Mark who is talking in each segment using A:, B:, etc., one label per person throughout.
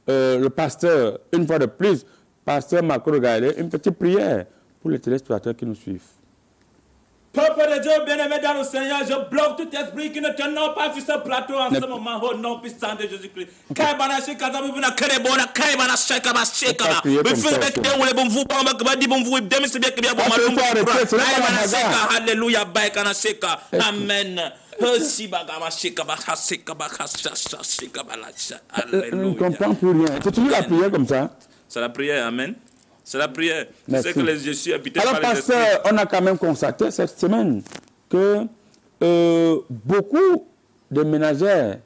A: le pasteur, une fois de plus, pasteur Marco Regalé, une petite prière pour les téléspectateurs qui nous suivent.
B: Peuple de Dieu, bien-aimé dans le Seigneur, je bloque tout esprit qui ne tenant pas sur ce plateau en ce moment, au nom puissant de Jésus-Christ. Alléluia, Amen.
A: Je ne comprends plus rien. C'est toujours la prière comme ça.
B: C'est la prière, Amen. C'est la prière. C'est que je suis habité
A: par les esprits. Alors, pasteur, on a quand même constaté cette semaine que beaucoup de ménagères,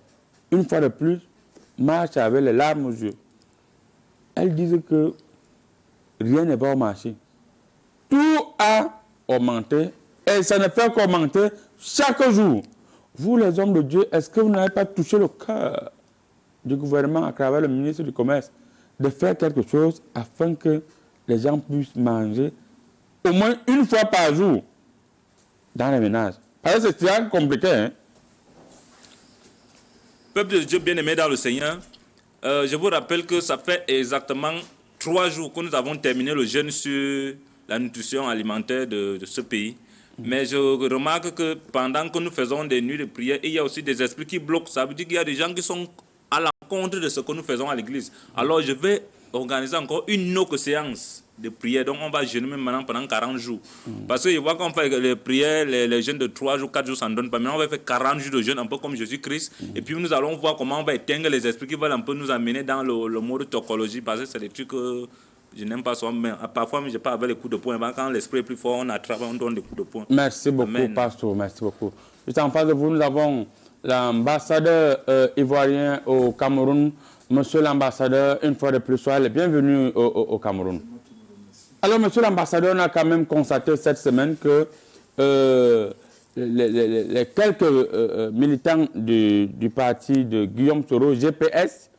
A: une fois de plus, marchent avec les larmes aux yeux. Elles disent que rien ne va au marché. Tout a augmenté et ça ne fait qu'augmenter chaque jour. Vous, les hommes de Dieu, est-ce que vous n'avez pas touché le cœur du gouvernement à travers le ministre du Commerce de faire quelque chose afin que les gens puissent manger au moins une fois par jour dans les ménages? Parce que c'est très compliqué, hein?
B: Peuple de Dieu bien-aimé dans le Seigneur, je vous rappelle que ça fait exactement 3 jours que nous avons terminé le jeûne sur la nutrition alimentaire de ce pays. Mais je remarque que pendant que nous faisons des nuits de prière, il y a aussi des esprits qui bloquent. Ça veut dire qu'il y a des gens qui sont à l'encontre de ce que nous faisons à l'église. Alors je vais organiser encore une autre séance de prière. Donc on va jeûner maintenant pendant 40 jours. Parce que je vois qu'on fait les prières, les jeûnes de 3 jours, 4 jours, ça ne donne pas. Maintenant on va faire 40 jours de jeûne, un peu comme Jésus-Christ. Et puis nous allons voir comment on va éteindre les esprits qui veulent un peu nous amener dans le mode topologie. Parce que c'est des trucs que je n'aime pas ça. Mais parfois, je pas avec les coups de poing. Quand l'esprit est plus fort, on attrape, on donne des coups de poing.
A: Merci beaucoup, Amen. Pasteur. Merci beaucoup. Juste en face de vous, nous avons l'ambassadeur ivoirien au Cameroun. Monsieur l'ambassadeur, une fois de plus, soyez bienvenue au Cameroun. Alors, monsieur l'ambassadeur, on a quand même constaté cette semaine que les quelques militants du parti de Guillaume Soro, GPS,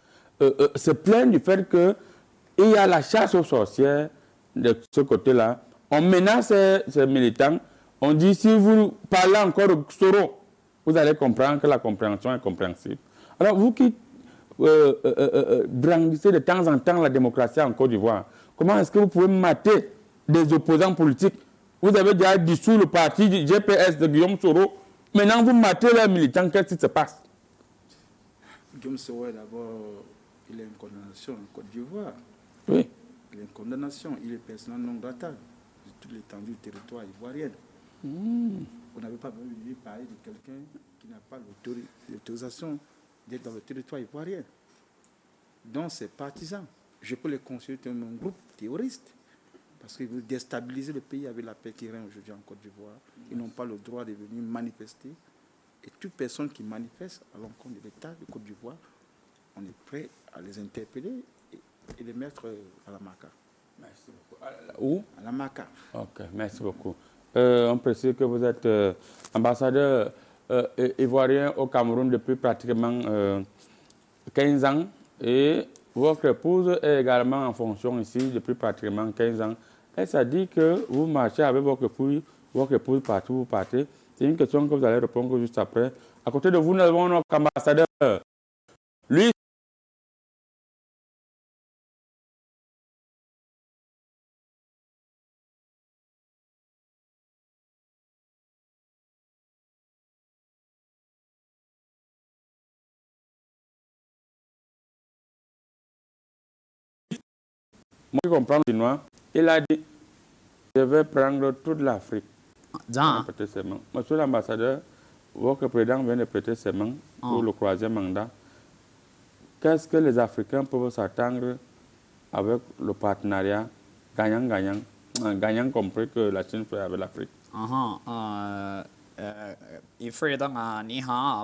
A: se plaignent du fait qu'il y a la chasse aux sorcières de ce côté-là. On menace ces militants. On dit, si vous parlez encore de Soro, vous allez comprendre que la compréhension est compréhensible. Alors, vous qui brandissez de temps en temps la démocratie en Côte d'Ivoire, comment est-ce que vous pouvez mater des opposants politiques? Vous avez déjà dissous le parti du GPS de Guillaume Soro. Maintenant, vous matez les militants. Qu'est-ce qui se passe?
C: Guillaume Soro, d'abord, il est en condamnation en Côte d'Ivoire.
A: Oui.
C: Il est en condamnation. Il est persona non grata de toute l'étendue du territoire ivoirien. Vous n'avez pas vu parler de quelqu'un qui n'a pas l'autorisation d'être dans le territoire ivoirien. Donc, ses partisans, je peux les considérer comme un groupe terroriste parce qu'ils veulent déstabiliser le pays avec la paix qui règne aujourd'hui en Côte d'Ivoire. Ils n'ont pas le droit de venir manifester. Et toute personne qui manifeste à l'encontre de l'État de Côte d'Ivoire, on est prêt à les interpeller et les mettre à la maca.
A: Merci beaucoup. Où?
C: À la maca.
A: Ok, merci beaucoup. On précise que vous êtes ambassadeur ivoirien au Cameroun depuis pratiquement 15 ans et votre épouse est également en fonction ici depuis pratiquement 15 ans. Et ça dit que vous marchez avec votre épouse partout où vous partez. C'est une question que vous allez répondre juste après. À côté de vous, nous avons notre ambassadeur. Lui, moi, je comprends le chinois. Il a dit, je vais prendre toute l'Afrique. Monsieur l'ambassadeur, votre président vient de prêter ses mains pour le troisième mandat. Qu'est-ce que les Africains peuvent s'attendre avec le partenariat gagnant-gagnant, gagnant compris que la Chine fait avec l'Afrique?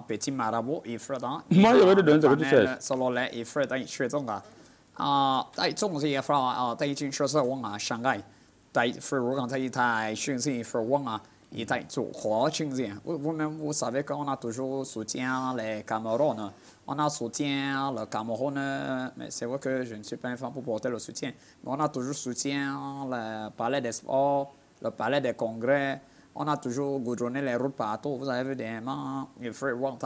D: Petit marabout,
A: moi, je vais te donner ce que tu cherches.
D: Vous savez qu'on a toujours soutien les Cameroun. On a soutien le Cameroun, mais c'est vrai que je ne suis pas un fan pour porter le soutien. Mais on a toujours soutien le palais des sports, le palais des congrès. On a toujours goudronné les routes partout. Vous avez vu des mains, il faut voir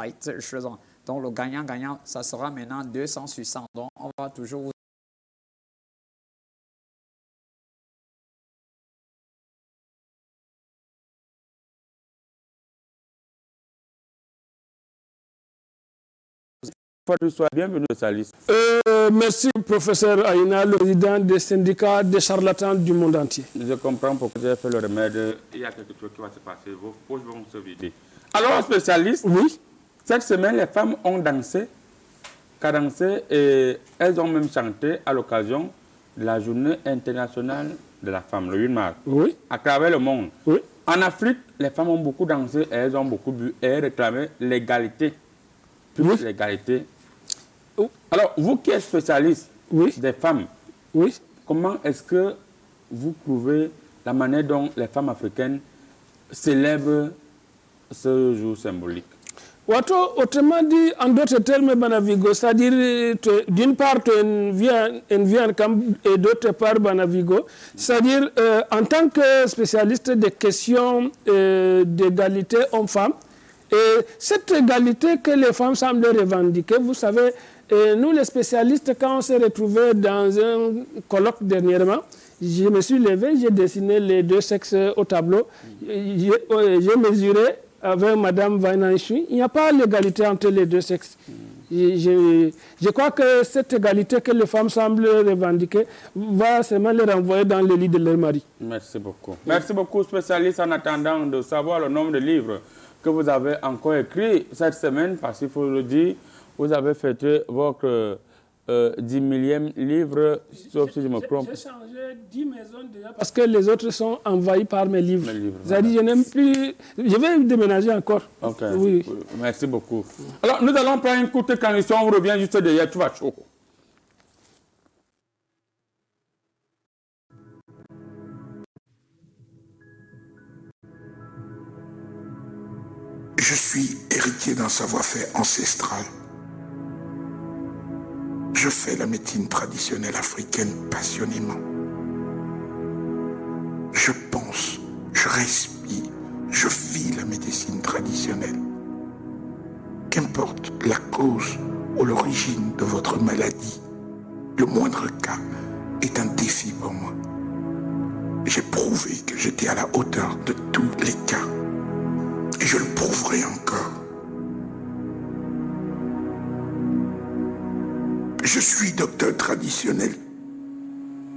D: Donc, le gagnant-gagnant, ça sera maintenant 200 sur 100. Donc, on va toujours
A: Bienvenue au Salis.
E: Merci, professeur Aïna, le président des syndicats des charlatans du monde entier.
A: Je comprends pourquoi j'ai fait le remède. Il y a quelque chose qui va se passer. Vos poches vont se vider. Alors, spécialiste,
E: Oui,
A: cette semaine, les femmes ont dansé, cadencé et elles ont même chanté à l'occasion de la journée internationale de la femme, le 8 mars,
E: oui,
A: à travers le monde.
E: oui.
A: En Afrique, les femmes ont beaucoup dansé et elles ont beaucoup bu et elles réclamaient l'égalité. Plus l'égalité.
E: Oh.
A: Alors, vous qui êtes spécialiste
E: Oui.
A: des femmes,
E: Oui.
A: comment est-ce que vous trouvez la manière dont les femmes africaines célèbrent ce jour symbolique?
E: Autrement dit, en d'autres termes, Banavigo, c'est-à-dire, d'une part, tu viens en camp et d'autre part, Banavigo, c'est-à-dire, en tant que spécialiste des questions d'égalité hommes-femmes, et cette égalité que les femmes semblent revendiquer, vous savez, nous les spécialistes, quand on s'est retrouvés dans un colloque dernièrement, je me suis levé, j'ai dessiné les deux sexes au tableau, j'ai mesuré avec Mme Vainanchui, il n'y a pas l'égalité entre les deux sexes. Je crois que cette égalité que les femmes semblent revendiquer va seulement les renvoyer dans le lit de leur mari.
A: Merci beaucoup. Merci beaucoup, spécialiste, en attendant de savoir le nombre de livres que vous avez encore écrit cette semaine, parce qu'il faut le dire, vous avez fêté votre 10 millième livre, sauf si je me trompe.
E: J'ai changé 10 maisons déjà parce que les autres sont envahies par mes livres.
A: Voilà.
E: Je n'aime plus... Je vais déménager encore.
A: Ok,
E: Oui.
A: merci beaucoup. Alors, nous allons prendre une courte transition, on revient juste derrière, tu vas chaud.
F: Je suis héritier d'un savoir-faire ancestral. Je fais la médecine traditionnelle africaine passionnément. Je pense, je respire, je vis la médecine traditionnelle. Qu'importe la cause ou l'origine de votre maladie, le moindre cas est un défi pour moi. J'ai prouvé que j'étais à la hauteur de tous les cas. Et je le prouverai encore. Je suis docteur traditionnel.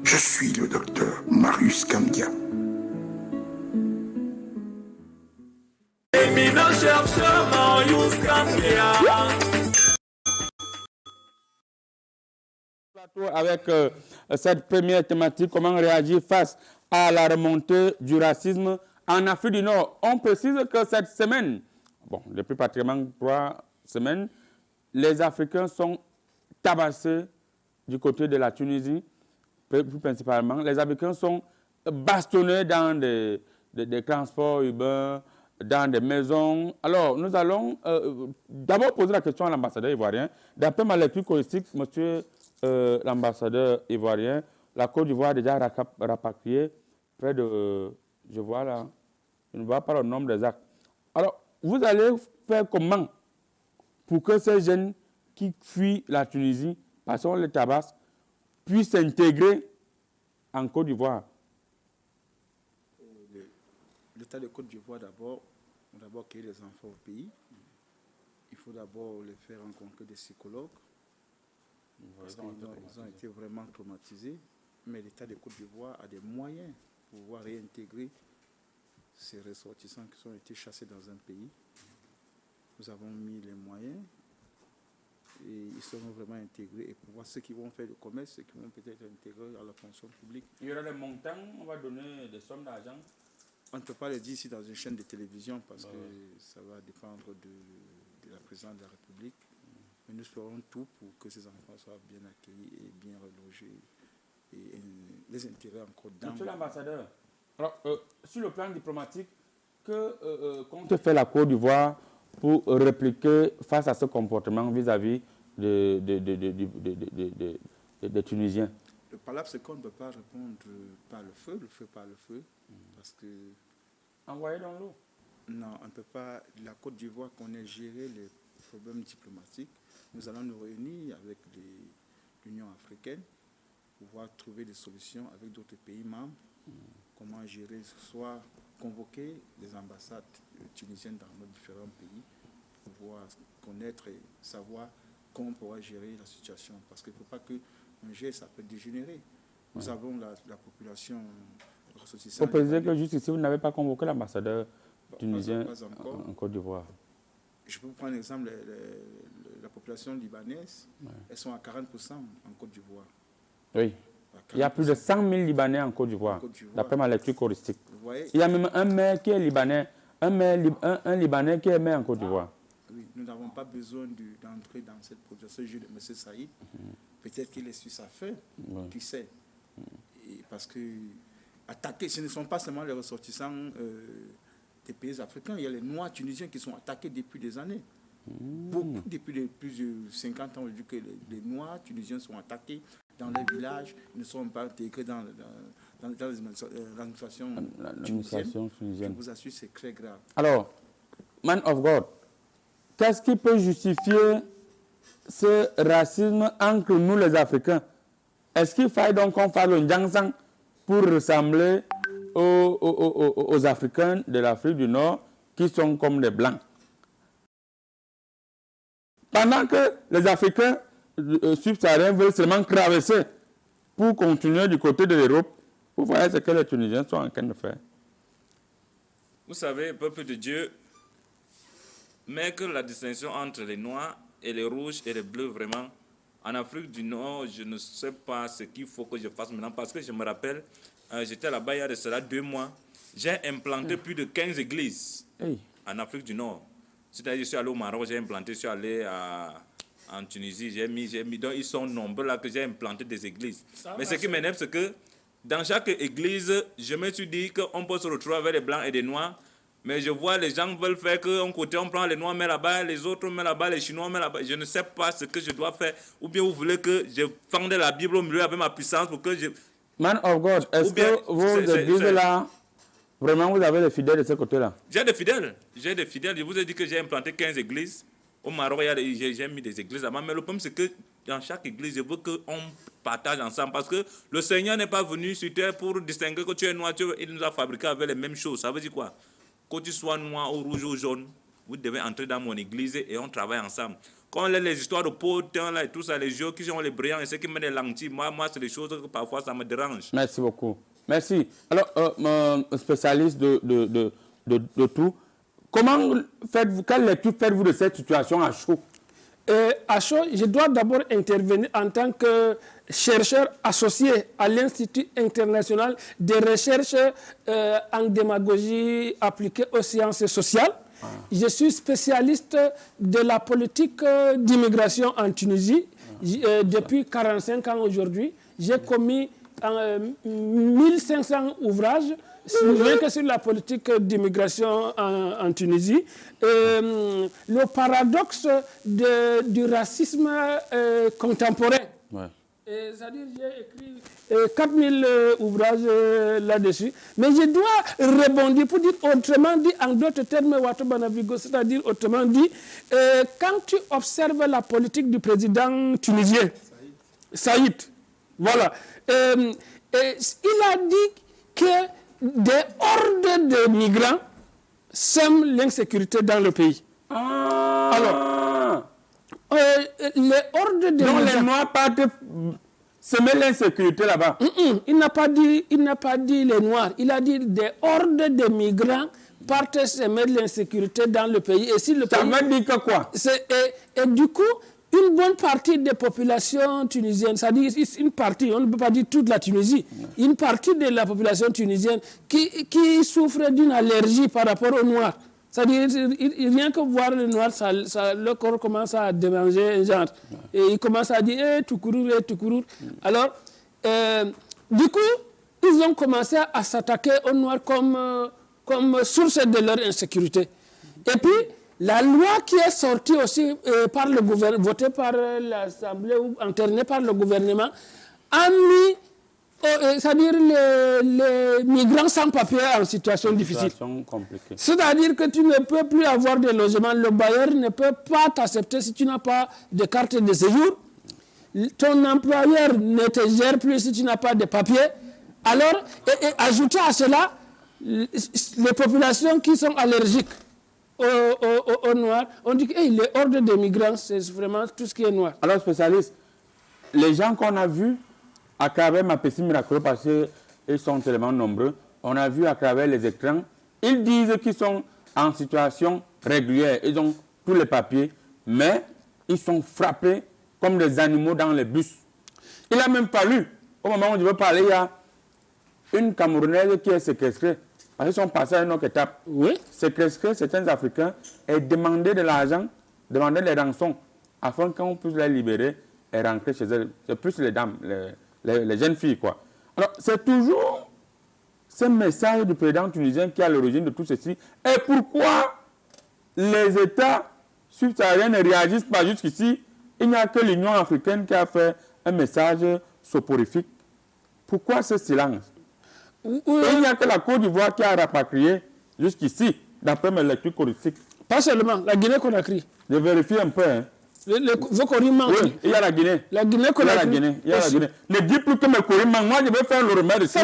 F: Je suis le docteur Marius Kamdia.
A: Avec cette première thématique, comment réagir face à la remontée du racisme en Afrique du Nord. On précise que cette semaine, bon, depuis pratiquement 3 semaines, les Africains sont tabassés du côté de la Tunisie, plus principalement. Les Africains sont bastonnés dans des transports urbains, dans des maisons. Alors, nous allons d'abord poser la question à l'ambassadeur ivoirien. D'après ma lecture choristique, monsieur l'ambassadeur ivoirien, la Côte d'Ivoire a déjà rapatrié près de... je vois là, je ne vois pas le nombre exact. Alors, vous allez faire comment pour que ces jeunes qui fuient la Tunisie, parce qu'on les tabasse, puissent s'intégrer en Côte d'Ivoire?
C: L'État de Côte d'Ivoire, d'abord, on doit d'abord accueillir les enfants au pays. Il faut d'abord les faire rencontrer des psychologues. Parce qu'ils ont été vraiment traumatisés. Mais l'État de Côte d'Ivoire a des moyens pour pouvoir réintégrer ces ressortissants qui ont été chassés dans un pays. Nous avons mis les moyens et ils seront vraiment intégrés. Et pour voir ceux qui vont faire le commerce, ceux qui vont peut-être intégrer à la fonction publique.
A: Il y aura des montants, on va donner des sommes d'argent.
C: On ne peut pas le dire ici dans une chaîne de télévision parce que ça va dépendre de la présidence de la République. Mais nous ferons tout pour que ces enfants soient bien accueillis et bien relogés et les intégrer encore dans...
A: Monsieur l'ambassadeur, alors, sur le plan diplomatique, que compte faire la Côte d'Ivoire pour répliquer face à ce comportement vis-à-vis des Tunisiens?
C: Le palabre, c'est qu'on ne peut pas répondre par le feu par le feu, parce que...
A: Envoyer dans l'eau?
C: Non, on ne peut pas... La Côte d'Ivoire connaît gérer les problèmes diplomatiques, nous allons nous réunir avec l'Union africaine pour pouvoir trouver des solutions avec d'autres pays membres. Comment gérer, soit convoquer les ambassades tunisiennes dans nos différents pays pour pouvoir connaître et savoir comment on pourra gérer la situation. Parce qu'il ne faut pas qu'un geste, ça peut dégénérer. Nous avons la population ressortissante.
A: Vous précisez que juste ici, vous n'avez pas convoqué l'ambassadeur tunisien
C: pas encore.
A: en Côte d'Ivoire.
C: Je peux vous prendre l'exemple, la population libanaise, elles sont à 40% en Côte d'Ivoire.
A: Oui. Il y a plus de 100 000 Libanais en Côte d'Ivoire, d'après ma lecture choristique. Il y a même un maire qui est libanais, un Libanais qui est maire en Côte d'Ivoire.
C: Oui, nous n'avons pas besoin d'entrer dans cette population. Ce jeu de M. Saïd, peut-être qu'il est sur sa fin, qui sait. Et parce que attaquer, ce ne sont pas seulement les ressortissants des pays africains, il y a les Noirs tunisiens qui sont attaqués depuis des années. Beaucoup, depuis plus de 50 ans, on dit que les Noirs tunisiens sont attaqués dans les villages, ils ne sont pas intégrés dans l'administration tunisienne. Je vous assure, c'est très grave.
A: Alors, man of God, qu'est-ce qui peut justifier ce racisme entre nous les Africains? Est-ce qu'il faille donc qu'on fasse le Ndjangsang pour ressembler aux Africains de l'Afrique du Nord qui sont comme des Blancs? Pendant que les Africains subsahariens veulent seulement traverser pour continuer du côté de l'Europe, vous voyez ce que les Tunisiens sont en train de faire.
B: Vous savez, peuple de Dieu, mettre la distinction entre les Noirs et les Rouges et les Bleus, vraiment, en Afrique du Nord, je ne sais pas ce qu'il faut que je fasse maintenant, parce que je me rappelle, j'étais là-bas il y a de cela 2 mois, j'ai implanté plus de 15 églises en Afrique du Nord. C'est-à-dire, je suis allé au Maroc, j'ai implanté, je suis allé en Tunisie, j'ai mis, donc ils sont nombreux là que j'ai implanté des églises. Mais ce qui m'énerve, c'est que dans chaque église, je me suis dit qu'on peut se retrouver avec les Blancs et les Noirs, mais je vois les gens veulent faire qu'un côté on prend les Noirs, mais là-bas, les autres, mais là-bas, les Chinois, mais là-bas. Je ne sais pas ce que je dois faire. Ou bien vous voulez que je fende la Bible au milieu avec ma puissance pour que je...
A: Man of God, est-ce que vos églises là, vraiment vous avez des fidèles de ce côté-là?
B: J'ai des fidèles. Je vous ai dit que j'ai implanté 15 églises. Au Maroc, j'ai mis des églises là-bas. Mais le problème, c'est que dans chaque église, je veux qu'on partage ensemble. Parce que le Seigneur n'est pas venu sur terre pour distinguer que tu es noir. Il nous a fabriqué avec les mêmes choses. Ça veut dire quoi? Que tu sois noir ou rouge ou jaune, vous devez entrer dans mon église et on travaille ensemble. Quand on a les histoires de potes là et tout ça, les jeux qui ont les brillants et ceux qui mettent des lentilles, moi c'est des choses que parfois ça me dérange.
A: Merci beaucoup. Merci. Alors, spécialiste de tout, comment faites-vous, quelle lecture faites-vous de cette situation à chaud?
E: À chaud, je dois d'abord intervenir en tant que chercheur associé à l'Institut international de recherche en démagogie appliquée aux sciences sociales. Je suis spécialiste de la politique d'immigration en Tunisie. Depuis 45 ans aujourd'hui, j'ai commis 1500 ouvrages rien que sur la politique d'immigration en Tunisie. Le paradoxe du racisme contemporain. Ouais. C'est-à-dire j'ai écrit 4000 ouvrages là-dessus. Mais je dois rebondir pour dire autrement dit, en d'autres termes, Ouattara, c'est-à-dire autrement dit, quand tu observes la politique du président tunisien, Saïd, voilà, il a dit que des hordes de migrants sèment l'insécurité dans le pays. Alors, les hordes de migrants...
A: Donc les Noirs partent semer l'insécurité là-bas.
E: Il n'a pas dit les Noirs. Il a dit des hordes de migrants partent semer l'insécurité dans le pays. Et si le
A: Ça veut dire que quoi?
E: Et du coup, une bonne partie des populations tunisiennes, c'est-à-dire une partie, on ne peut pas dire toute la Tunisie, une partie de la population tunisienne qui souffre d'une allergie par rapport aux Noirs. C'est-à-dire, rien que voir le noir, le corps commence à démanger un genre. Et il commence à dire, tout courir. Alors, du coup, ils ont commencé à s'attaquer aux Noirs comme source de leur insécurité. Et puis, la loi qui est sortie aussi par le gouvernement, votée par l'Assemblée ou enternée par le gouvernement, a mis c'est-à-dire les migrants sans papier en situation difficile.
A: Situation compliquée.
E: C'est-à-dire que tu ne peux plus avoir de logement. Le bailleur ne peut pas t'accepter si tu n'as pas de carte de séjour. Ton employeur ne te gère plus si tu n'as pas de papier. Alors, et ajouter à cela, les populations qui sont allergiques au noir, on dit que les hordes de migrants, c'est vraiment tout ce qui est noir.
A: Alors, spécialiste, les gens qu'on a vus à travers Mapessi Miracle, parce qu'ils sont tellement nombreux, on a vu à travers les écrans, ils disent qu'ils sont en situation régulière, ils ont tous les papiers, mais ils sont frappés comme des animaux dans les bus. Il a même fallu, au moment où je veux parler, il y a une Camerounaise qui est séquestrée. Parce qu'ils sont passés à une autre étape.
E: Oui.
A: Séquestrer certains Africains et demander de l'argent, demander des rançons, afin qu'on puisse les libérer et rentrer chez elles. C'est plus les dames, les jeunes filles, quoi. Alors, c'est toujours ce message du président tunisien qui est à l'origine de tout ceci. Et pourquoi les États subsahariens ne réagissent pas jusqu'ici? Il n'y a que l'Union africaine qui a fait un message soporifique. Pourquoi ce silence? Et il n'y a que la Côte d'Ivoire qui a rapatrié jusqu'ici, d'après mes lectures politiques.
E: Pas seulement, la Guinée-Conakry.
A: Je vérifie un peu. Hein.
E: Vos coris manquent.
A: Oui, il y a la Guinée.
E: La Guinée-Conakry.
A: Il y a la Guinée. Ne dis plus que mes coris manquent. Moi, je vais faire le remède ici.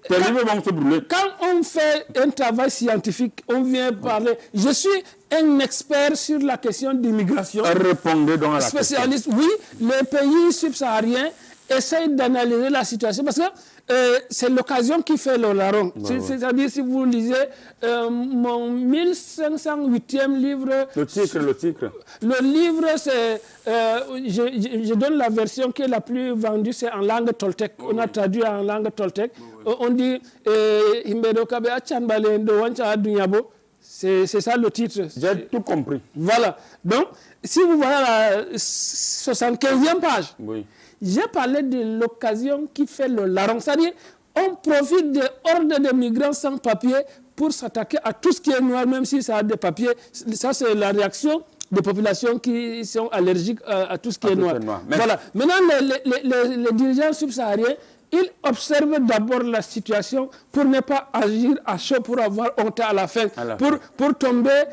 A: Tes livres vont se brûler.
E: Quand on fait un travail scientifique, on vient parler. Je suis un expert sur la question d'immigration.
A: Répondez donc à la
E: spécialiste, question. Oui, les pays subsahariens essayent d'analyser la situation parce que c'est l'occasion qui fait le larron. C'est-à-dire, si vous lisez mon 1508e livre...
A: Le titre.
E: Le livre, c'est... je donne la version qui est la plus vendue, c'est en langue toltèque. On a traduit en langue toltèque. On dit... C'est ça le titre.
A: J'ai tout compris.
E: Voilà. Donc, si vous voyez la 75e page...
A: Oui.
E: J'ai parlé de l'occasion qui fait le larron. C'est-à-dire, on profite des hordes de migrants sans papier pour s'attaquer à tout ce qui est noir, même si ça a des papiers. Ça, c'est la réaction des populations qui sont allergiques à tout ce qui est noir. Voilà. Maintenant, les dirigeants subsahariens, ils observent d'abord la situation pour ne pas agir à chaud, pour avoir honte à la fin, pour tomber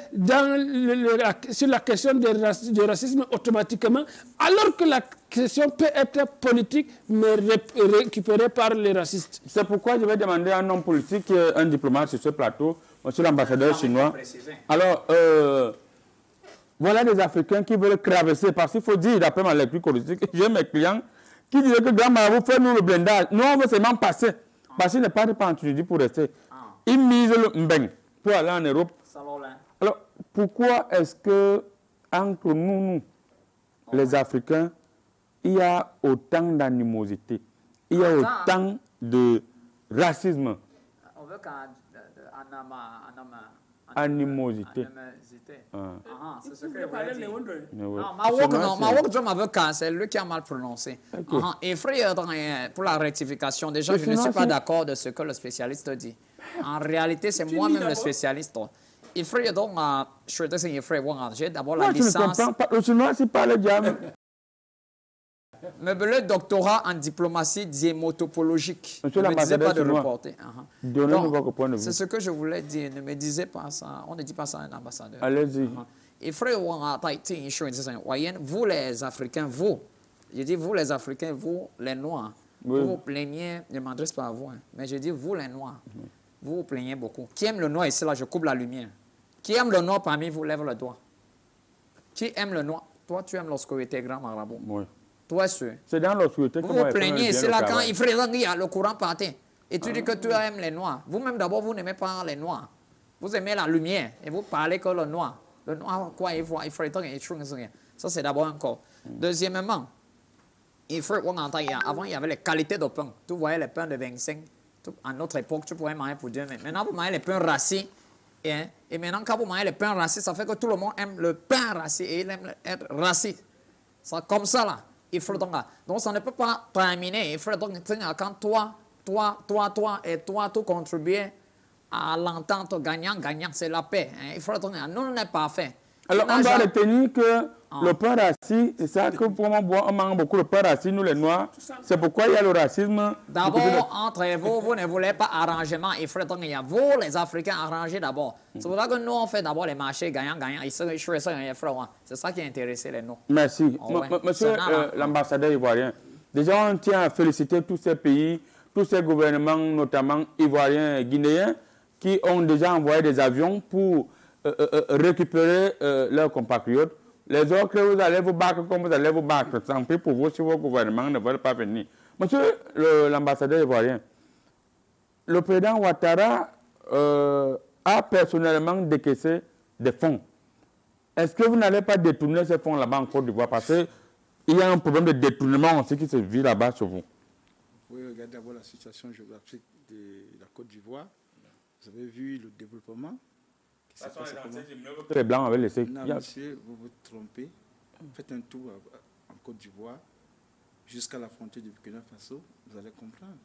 E: sur la question du racisme automatiquement, alors que la question peut être politique, mais récupérée par les racistes.
A: C'est pourquoi je vais demander à un homme politique, un diplomate sur ce plateau, monsieur l'ambassadeur chinois. Alors, voilà des Africains qui veulent traverser, parce qu'il faut dire, d'après ma lecture politique, j'ai mes clients qui disaient que grand marabout, fais-nous le blindage. Nous, on veut seulement passer. Parce qu'ils ne partent pas en Tunisie pour rester. Ils misent le mbeng pour aller en Europe. Alors, pourquoi est-ce que, entre nous, les Africains, il y a autant d'animosité, il y a autant de racisme?
D: On veut
A: animosité.
D: C'est ce que je voulais dire. C'est lui qui a mal prononcé. Et frère, pour la rectification, déjà, je ne suis pas d'accord de ce que le spécialiste dit. En réalité, c'est moi-même le spécialiste. Il frère, donc, j'ai d'abord la licence.
A: Le chinois, c'est pas le diable.
D: Le doctorat en diplomatie diémotopologique.
A: Monsieur
D: ne me disait pas de
A: chinois,
D: reporter.
A: Donnez-nous votre point de vue.
D: C'est ce que je voulais dire. Ne me disez pas ça. On ne dit pas ça à un ambassadeur.
A: Allez-y.
D: Et frère, vous les Africains, vous, je dis vous les Africains, vous les Noirs, vous vous plaignez, je ne m'adresse pas à vous, mais je dis vous les Noirs, vous vous plaignez beaucoup. Qui aime le noir ici, là, je coupe la lumière. Qui aime le noir parmi vous, lève le doigt. Qui aime le noir? Toi, tu aimes l'obscurité, grand marabout.
A: Oui.
D: Toi, sûr.
A: C'est dans l'obscurité que
D: vous vous plaignez, c'est là quand il y a le courant partait. Et tu dis que tu aimes les noirs. Vous-même, d'abord, vous n'aimez pas les noirs. Vous aimez la lumière et vous parlez que le noir. Le noir, quoi, il faut ça, c'est d'abord encore. Deuxièmement, avant, il y avait les qualités de pain. Tu voyais les pains de 25. À notre époque, tu pouvais manger pour 2 mais maintenant, vous mangez les pains racés. Et maintenant, quand vous mangez les pains racés, ça fait que tout le monde aime le pain racé et il aime être racé. C'est comme ça, là. Il faut donc, ça ne peut pas terminer. Il faut donc, quand toi et toi, tout contribuer à l'entente gagnant-gagnant, c'est la paix. Il faut donc, nous, on n'est pas fait.
A: Alors, on doit retenir que le pain rassis, c'est ça que pour moi, on mange beaucoup le pain rassis, nous les Noirs. C'est pourquoi il y a le racisme.
D: D'abord, entre vous, vous ne voulez pas arrangement. Il faut que vous, les Africains, arrangez d'abord. C'est pour ça que nous, on fait d'abord les marchés gagnants-gagnants. C'est ça qui a intéressé les nous.
A: Merci. Monsieur l'ambassadeur ivoirien, déjà, on tient à féliciter tous ces pays, tous ces gouvernements, notamment ivoiriens et guinéens, qui ont déjà envoyé des avions pour récupérer leurs compatriotes. Les autres, vous allez vous battre comme vous allez vous battre. Tant pis pour vous si vos gouvernements ne veulent pas venir. Monsieur l'ambassadeur ivoirien, le président Ouattara a personnellement décaissé des fonds. Est-ce que vous n'allez pas détourner ces fonds là-bas en Côte d'Ivoire? Parce qu'il y a un problème de détournement aussi qui se vit là-bas chez vous.
C: Vous pouvez regarder d'abord la situation géographique de la Côte d'Ivoire. Vous avez vu le développement.
A: Les Blancs avaient laissé.
C: Non, monsieur, vous vous trompez. Faites un tour en Côte d'Ivoire jusqu'à la frontière du Burkina Faso, vous allez comprendre.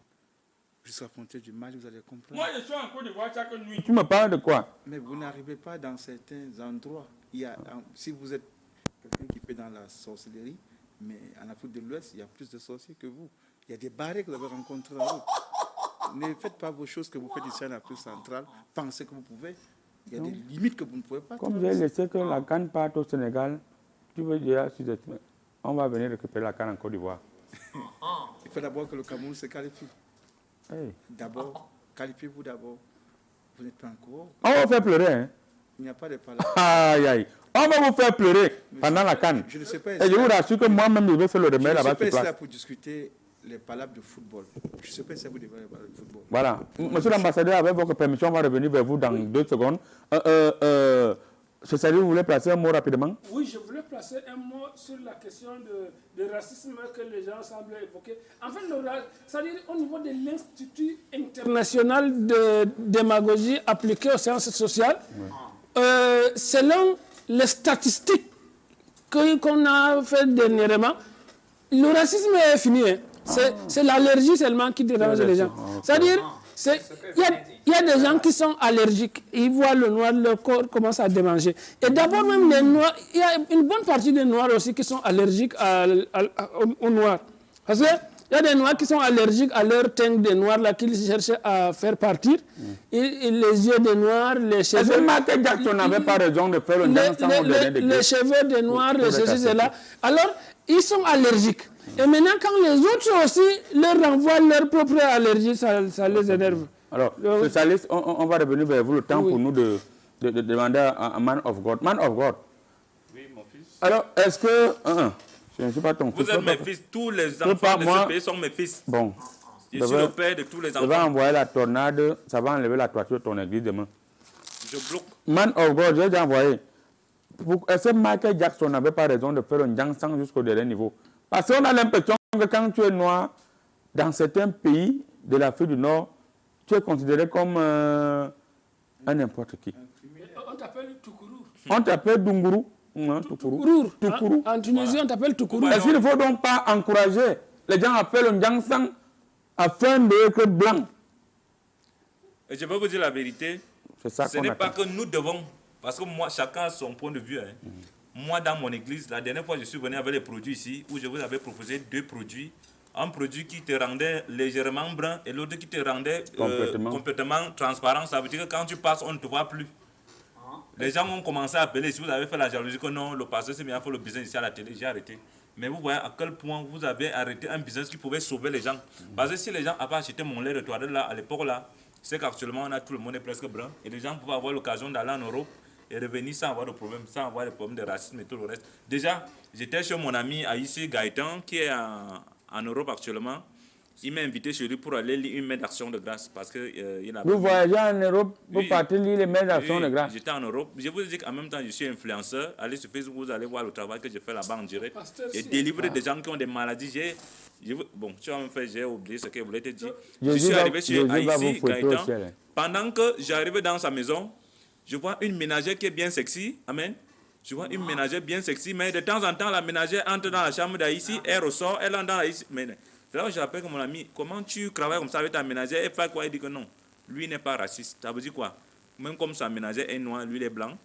C: Jusqu'à la frontière du Mali, vous allez comprendre.
A: Moi, je suis en Côte d'Ivoire chaque nuit. Tu me parles de quoi?
C: Mais vous n'arrivez pas dans certains endroits. Si vous êtes quelqu'un qui fait dans la sorcellerie, mais en Afrique de l'Ouest, il y a plus de sorciers que vous. Il y a des barrières que vous avez rencontrées en route. Ne faites pas vos choses que vous faites ici en Afrique centrale. Pensez que vous pouvez. Il y a des limites que vous ne pouvez pas.
A: Comme j'ai laissé que la canne parte au Sénégal, tu veux dire, on va venir récupérer la canne en Côte d'Ivoire.
C: Il faut d'abord que le Cameroun se qualifie.
A: Hey.
C: D'abord, qualifiez-vous d'abord. Vous n'êtes pas encore.
A: On va vous faire pleurer. Hein?
C: Il n'y a pas de palabres.
A: Aïe, aïe. On va vous faire pleurer pendant la canne.
C: Je ne sais pas.
A: Et je vous rassure que moi-même, je vais faire le remède là-bas sur
C: place. Je ne suis pas
A: place.
C: là pour discuter les palabres de football. Je ne sais pas si vous devez les palabres de football.
A: Voilà. Monsieur l'ambassadeur, avec votre permission, on va revenir vers vous dans 2 secondes. C'est-à-dire, vous voulez placer un mot rapidement?
E: Oui, je voulais placer un mot sur la question de racisme que les gens semblent évoquer. En fait, c'est-à-dire au niveau de l'Institut international de démagogie appliquée aux sciences sociales, selon les statistiques qu'on a fait dernièrement, le racisme est fini. Hein. C'est l'allergie seulement qui dérange les gens. C'est-à-dire, il y a des gens qui sont allergiques. Ils voient le noir, leur corps commence à démanger. Et d'abord, même les noirs, il y a une bonne partie des noirs aussi qui sont allergiques au noir. Parce qu'il y a des noirs qui sont allergiques à leur teint des noirs là qu'ils cherchent à faire partir. Et les yeux des noirs, les cheveux.
A: Est-ce que Michael Jackson n'avait pas raison de faire le
E: les cheveux des noirs, les ceci, cela. Alors, ils sont allergiques. Et maintenant, quand les autres aussi leur renvoient leur propre allergie, ça les énerve.
A: Alors, spécialiste, on va revenir vers vous le temps pour nous de demander à Man of God. Man of God.
B: Oui, mon fils.
A: Alors, est-ce que... je ne suis pas ton fils.
B: Vous êtes mes fils. Tous les enfants de ce pays sont mes fils.
A: Bon.
B: Je suis le père de tous les enfants.
A: Je vais envoyer la tornade, ça va enlever la toiture de ton église demain.
B: Je bloque.
A: Man of God, j'ai déjà envoyé. Est-ce que Michael Jackson n'avait pas raison de faire un dansant jusqu'au dernier niveau? Parce qu'on a l'impression que quand tu es noir, dans certains pays de l'Afrique du Nord, tu es considéré comme un n'importe qui.
E: On t'appelle Toukourou.
A: On t'appelle Dungourou.
E: Toukourou. En Tunisie, on t'appelle Toukourou.
A: Est-ce qu'il ne faut donc pas encourager les gens à faire le dansant afin d'être blanc?
B: Et je vais vous dire la vérité. Ce n'est pas que nous devons, parce que moi, chacun a son point de vue. Hein. Moi, dans mon église, la dernière fois, je suis venu avec les produits ici, où je vous avais proposé 2 produits. Un produit qui te rendait légèrement brun et l'autre qui te rendait complètement transparent. Ça veut dire que quand tu passes, on ne te voit plus. Les gens ont commencé à appeler. Si vous avez fait la jalousie que non, le pasteur s'est mis à faire le business ici à la télé, j'ai arrêté. Mais vous voyez à quel point vous avez arrêté un business qui pouvait sauver les gens. Parce que si les gens avaient acheté mon lait de toilette là, à l'époque là, c'est qu'actuellement on a tout le monde est presque brun. Et les gens pouvaient avoir l'occasion d'aller en Europe et revenir sans avoir de problème, sans avoir de problème de racisme et tout le reste. Déjà, j'étais chez mon ami Aïssi Gaëtan qui est en Europe actuellement. Il m'a invité chez lui pour aller lire une main d'action de grâce parce que il a...
A: Vous voyagez en Europe, vous partez lire les mains d'action de grâce.
B: J'étais en Europe. Je vous dis qu'en même temps, je suis influenceur. Allez sur Facebook, vous allez voir le travail que je fais là-bas en direct. J'ai délivré des gens qui ont des maladies. Bon, tu vas me faire, j'ai oublié ce que je voulais te dire. Je suis arrivé chez Aïssi Gaëtan. Pendant que j'arrivais dans sa maison, je vois une ménagère qui est bien sexy. Amen. Je vois une ménagère bien sexy, mais de temps en temps, la ménagère entre dans la chambre d'Aïssi, elle ressort, elle entre dans l'Aïssi. C'est là que je rappelle que mon ami, comment tu travailles comme ça avec ta ménagère? Elle fait quoi? Il dit que non, lui n'est pas raciste. Ça veut dire quoi? Même comme sa ménagère est noire, lui il est blanc.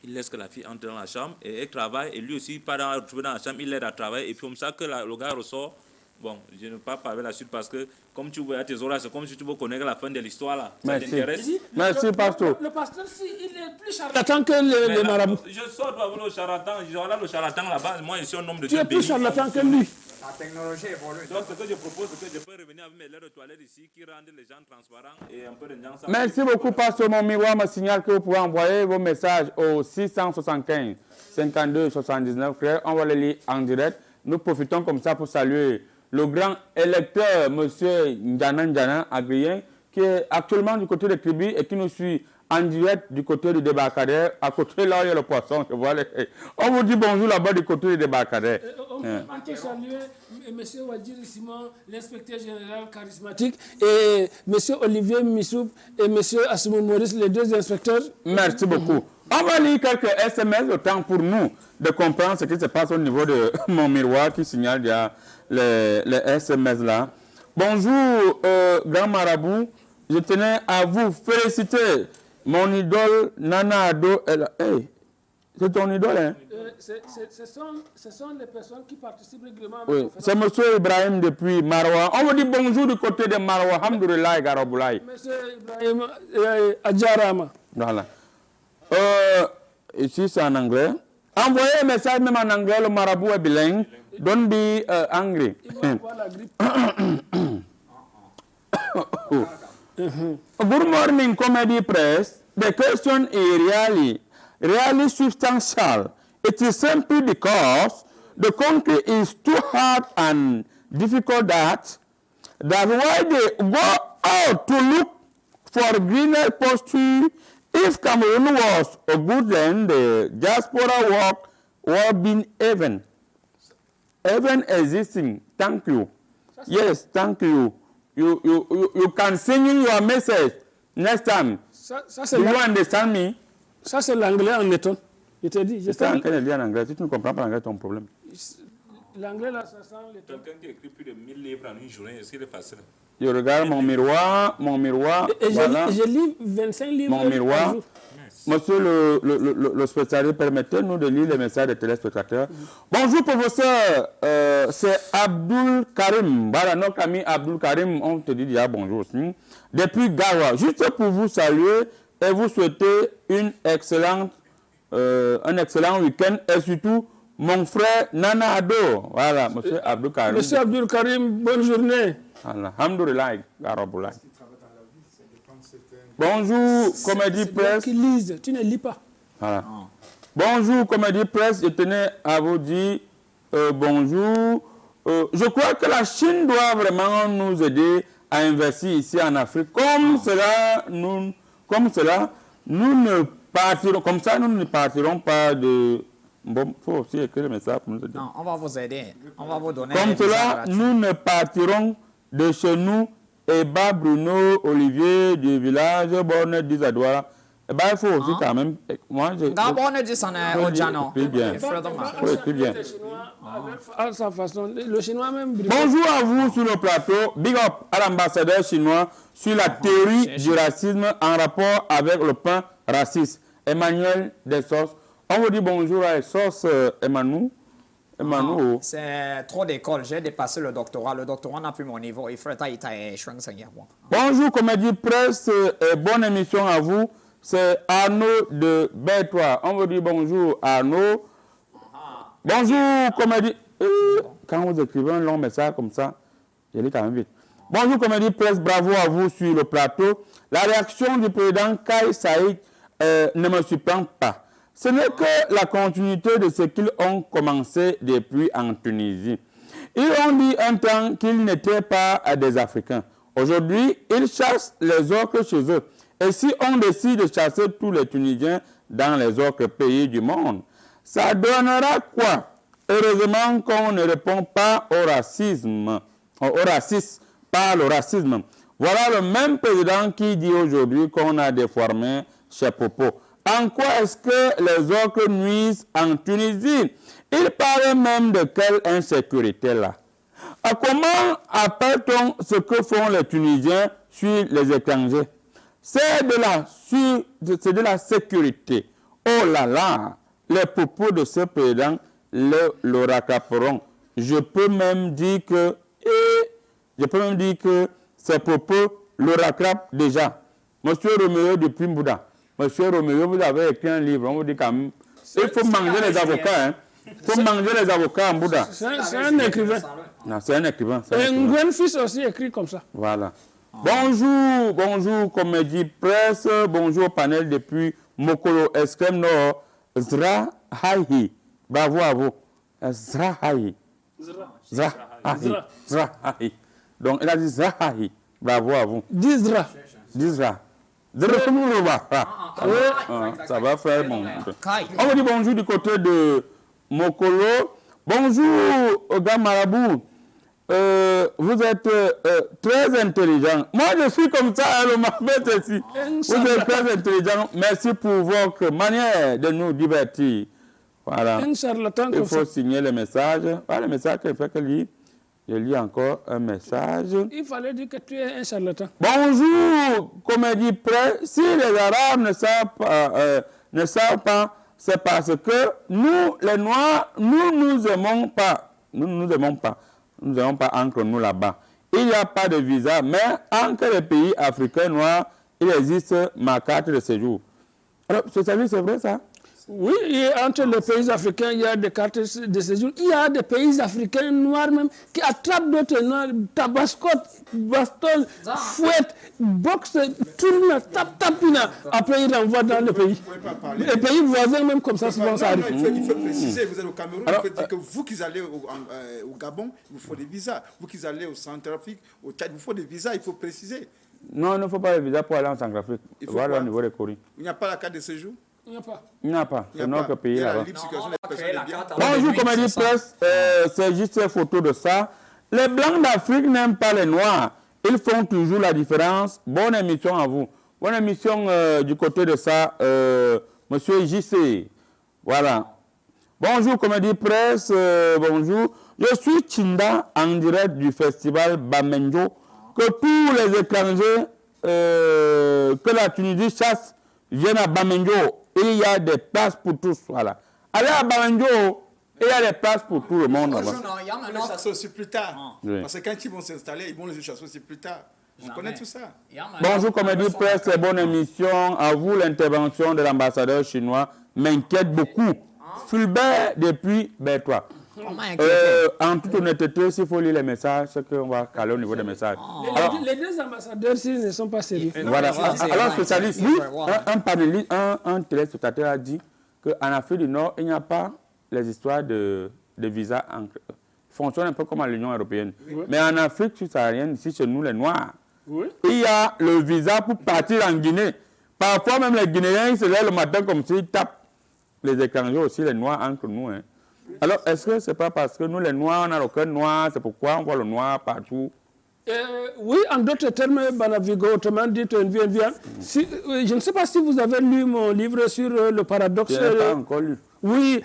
B: il laisse que la fille entre dans la chambre et elle travaille. Et lui aussi, il part retrouver dans la chambre, il l'aide à travailler. Et puis comme ça que le gars ressort. Bon, je ne vais pas parler la suite parce que comme tu vois à tes oreilles, c'est comme si tu veux connaître la fin de l'histoire là. Ça t'intéresse?
E: Merci, pasteur. Le pasteur, il est plus charlatan que les marabouts.
B: Je sors avec le charlatan, je regarde le charlatan là-bas. Moi, je suis un homme de
E: Dieu. Tu es plus charlatan que lui.
D: La technologie évolue.
B: Donc, ce que je propose, c'est que je peux revenir avec mes lèvres de toilette ici qui rendent les gens transparents et un peu de gens.
A: Merci beaucoup, pasteur. Mon miroir me signale que vous pouvez envoyer vos messages au 675 52 79. On va les lire en direct. Nous profitons comme ça pour saluer le grand électeur, M. Ndjana Agrien, qui est actuellement du côté de Kribi et qui nous suit en direct du côté du débarcadère, à côté là où il y a le poisson. On vous dit bonjour là-bas du côté du débarcadère.
E: On peut saluer M. Wadjiri Simon, l'inspecteur général charismatique, et M. Olivier Missoup et M. Assimou Maurice, les deux inspecteurs.
A: Merci beaucoup. On va lire quelques SMS, le temps pour nous de comprendre ce qui se passe au niveau de mon miroir qui signale il y a les SMS là. Bonjour, grand marabout. Je tenais à vous féliciter. Mon idole, Nana Ado, hey, c'est ton idole, hein?
E: Ce sont les personnes qui participent régulièrement.
A: Oui, c'est M. Ibrahim depuis Marwa. On vous dit bonjour du côté de Marwa. Alhamdoulilah, Garaboulaye.
E: M. Ibrahim Adjarama.
A: Voilà. Ici, c'est en anglais. Envoyez un message même en anglais, le marabout est bilingue. Don't be angry. Good morning, Comedy Press. The question is really substantial. It is simply because the country is too hard and difficult that's why they go out to look for greener posture. If Cameroon was a good land, the diaspora work would be even existing. Thank you. Yes, thank you. You can sing in your message next time. Do you understand me?
E: Ça, c'est l'anglais en étonne. Je te dis.
A: C'est en train de lire en anglais. Si tu ne comprends pas l'anglais, ton problème.
E: L'anglais, là, ça sent l'étonne.
B: Quelqu'un qui écrit plus de 1000 livres en une journée, est-ce qu'il est facile?
A: Je regarde mon miroir.
E: Et
A: voilà.
E: je lis 25 livres.
A: Mon miroir. Monsieur le spécialiste, permettez-nous de lire les messages des téléspectateurs. Bonjour, professeur. C'est Abdul Karim. Voilà, notre ami Abdul Karim, on te dit déjà bonjour aussi. Depuis Gawa. Juste pour vous saluer et vous souhaiter un excellent week-end et surtout mon frère Nana Ado. Voilà, monsieur Abdul Karim.
E: Monsieur Abdul Karim, bonne journée.
A: Alhamdoulilah, Garaboulaye. Bonjour, Comédie Presse.
E: Qui lisent, tu ne lis pas.
A: Voilà. Bonjour, Comédie Presse. Je tenais à vous dire bonjour. Je crois que la Chine doit vraiment nous aider à investir ici en Afrique. Comme cela, nous ne partirons, comme ça, nous ne partirons pas de... Bon, il faut aussi écrire le message pour nous aider.
D: Non, on va vous aider. On va vous donner...
A: Comme cela, nous ne partirons de chez nous. Et bah Bruno, Olivier du village, Borne d'Isadouara. Et bah il faut aussi quand même. Moi, je.
D: D'abord, on dit ça au Djano.
A: Très bien. Oui, très bien.
E: À sa façon, le chinois même.
A: Bonjour à vous sur le plateau. Big up à l'ambassadeur chinois sur la théorie du racisme en rapport avec le pain raciste. Emmanuel Dessos. On vous dit bonjour à Dessos, Emmanuel.
D: C'est trop d'école. J'ai dépassé le doctorat. Le doctorat n'a plus mon niveau. Il faudrait
A: Bonjour, Comédie Presse. Bonne émission à vous. C'est Arnaud de B3. On vous dit bonjour, Arnaud. Bonjour, Comédie. Quand vous écrivez un long message comme ça, je lis quand même vite. Bonjour, Comédie Presse. Bravo à vous sur le plateau. La réaction du président Kais Saïd ne me surprend pas. Ce n'est que la continuité de ce qu'ils ont commencé depuis en Tunisie. Ils ont dit un temps qu'ils n'étaient pas des Africains. Aujourd'hui, ils chassent les orques chez eux. Et si on décide de chasser tous les Tunisiens dans les autres pays du monde, ça donnera quoi? Heureusement qu'on ne répond pas au racisme par le racisme. Voilà le même président qui dit aujourd'hui qu'on a déformé chez Popo. En quoi est-ce que les orques nuisent en Tunisie? Il parle même de quelle insécurité là. Comment appelle-t-on ce que font les Tunisiens sur les étrangers? C'est de la sécurité. oh là là, les propos de ce président le rattraperont. Je peux même dire que ces propos le rattrapent déjà. Monsieur Roméo de Pimbouda, Monsieur Roméo, vous avez écrit un livre, on vous dit quand même, il faut manger les avocats, hein. Il faut manger les avocats en Bouddha.
E: C'est un écrivain.
A: Non, c'est un écrivain.
E: Et Nguyen Fils aussi écrit comme ça.
A: Voilà. Bonjour, bonjour, comédie presse, bonjour au panel depuis Mokolo, Extrême Nord, Zrahahi. Bravo à vous. Zrahahi. Zrahahi. Donc, il a dit Zrahahi. Bravo à vous.
E: Dizra.
A: Dizra. Ça va faire bon. On vous dit bonjour du côté de Mokolo. Bonjour, Oga Marabout. Vous êtes très intelligent. Moi, je suis comme ça, le Mohamed ici. Vous êtes très intelligent. Merci pour votre manière de nous divertir. Voilà.
E: Un charlatan
A: Il
E: comme
A: faut
E: ça.
A: signer le message. Voilà le message qu'il fait que lire. Je lis encore un message.
E: Il fallait dire que tu es un charlatan.
A: Bonjour, comédie presse. Si les Arabes ne savent pas, c'est parce que nous, les Noirs, nous aimons pas. Nous aimons pas entre nous là-bas. Il n'y a pas de visa, mais entre les pays africains noirs, il existe ma carte de séjour. Alors, c'est vrai ça?
E: Oui, et entre les pays africains, il y a des cartes de séjour. Il y a des pays africains noirs même qui attrapent d'autres noirs, tabascote, baston, fouette, boxe, tourne, tapina. Après, ils renvoient dans le pays. Les pays voisins, même comme ça, souvent ça arrive.
C: Il faut préciser, vous êtes au Cameroun, il faut dire que vous qui allez au Gabon, il vous faut des visas. Vous qui allez au Centrafrique, au Tchad, il vous faut des visas, il faut préciser.
A: Non, il ne faut pas de visa pour aller en Centrafrique. Voilà au niveau des Coris.
C: Il n'y a pas la carte de séjour?
E: Il n'y a pas.
A: Il n'y a pas. C'est notre pays
C: Il y a la
A: là-bas.
C: libre circulation des personnes et des biens.
A: Bonjour, comédie presse. C'est juste une photo de ça. Les Blancs d'Afrique n'aiment pas les Noirs. Ils font toujours la différence. Bonne émission à vous. Bonne émission du côté de ça, Monsieur JC. Voilà. Bonjour, comédie presse. Bonjour. Je suis Chinda en direct du festival Bamenjo. Que tous les étrangers que la Tunisie chasse viennent à Bamenjo. Il y a des places pour tous. Voilà. Allez à Bamenjo. Il y a des places pour tout le monde. Là-bas.
C: Ils vont les chasser aussi plus tard.
A: Oui.
C: Parce que quand ils vont s'installer, ils vont les chasser aussi plus tard. On connaît tout ça.
A: Bonjour, comédie presse, bonne émission. À vous, l'intervention de l'ambassadeur chinois m'inquiète beaucoup. Fulbert depuis Bertois. En toute honnêteté, s'il faut lire les messages, c'est qu'on va caler au niveau des messages. Alors,
E: Les deux ambassadeurs, s'ils ne sont pas sérieux.
A: voilà. Alors, spécialiste, un panéliste, un téléspectateur a dit qu'en Afrique du Nord, il n'y a pas les histoires de visa. Fonctionne un peu comme à l'Union européenne. Oui. Mais en Afrique subsaharienne, ici chez nous, les Noirs, oui, il y a le visa pour partir en Guinée. Parfois, même les Guinéens, ils se lèvent le matin comme s'ils tapent les étrangers aussi, les Noirs entre nous. Hein. Alors, est-ce que ce n'est pas parce que nous, les Noirs, on n'a aucun noir, c'est pourquoi on voit le noir partout?
E: Oui, en d'autres termes, Banavigo, autrement dit, si, je ne sais pas si vous avez lu mon livre sur le paradoxe.
A: Je n'ai pas encore lu.
E: Oui,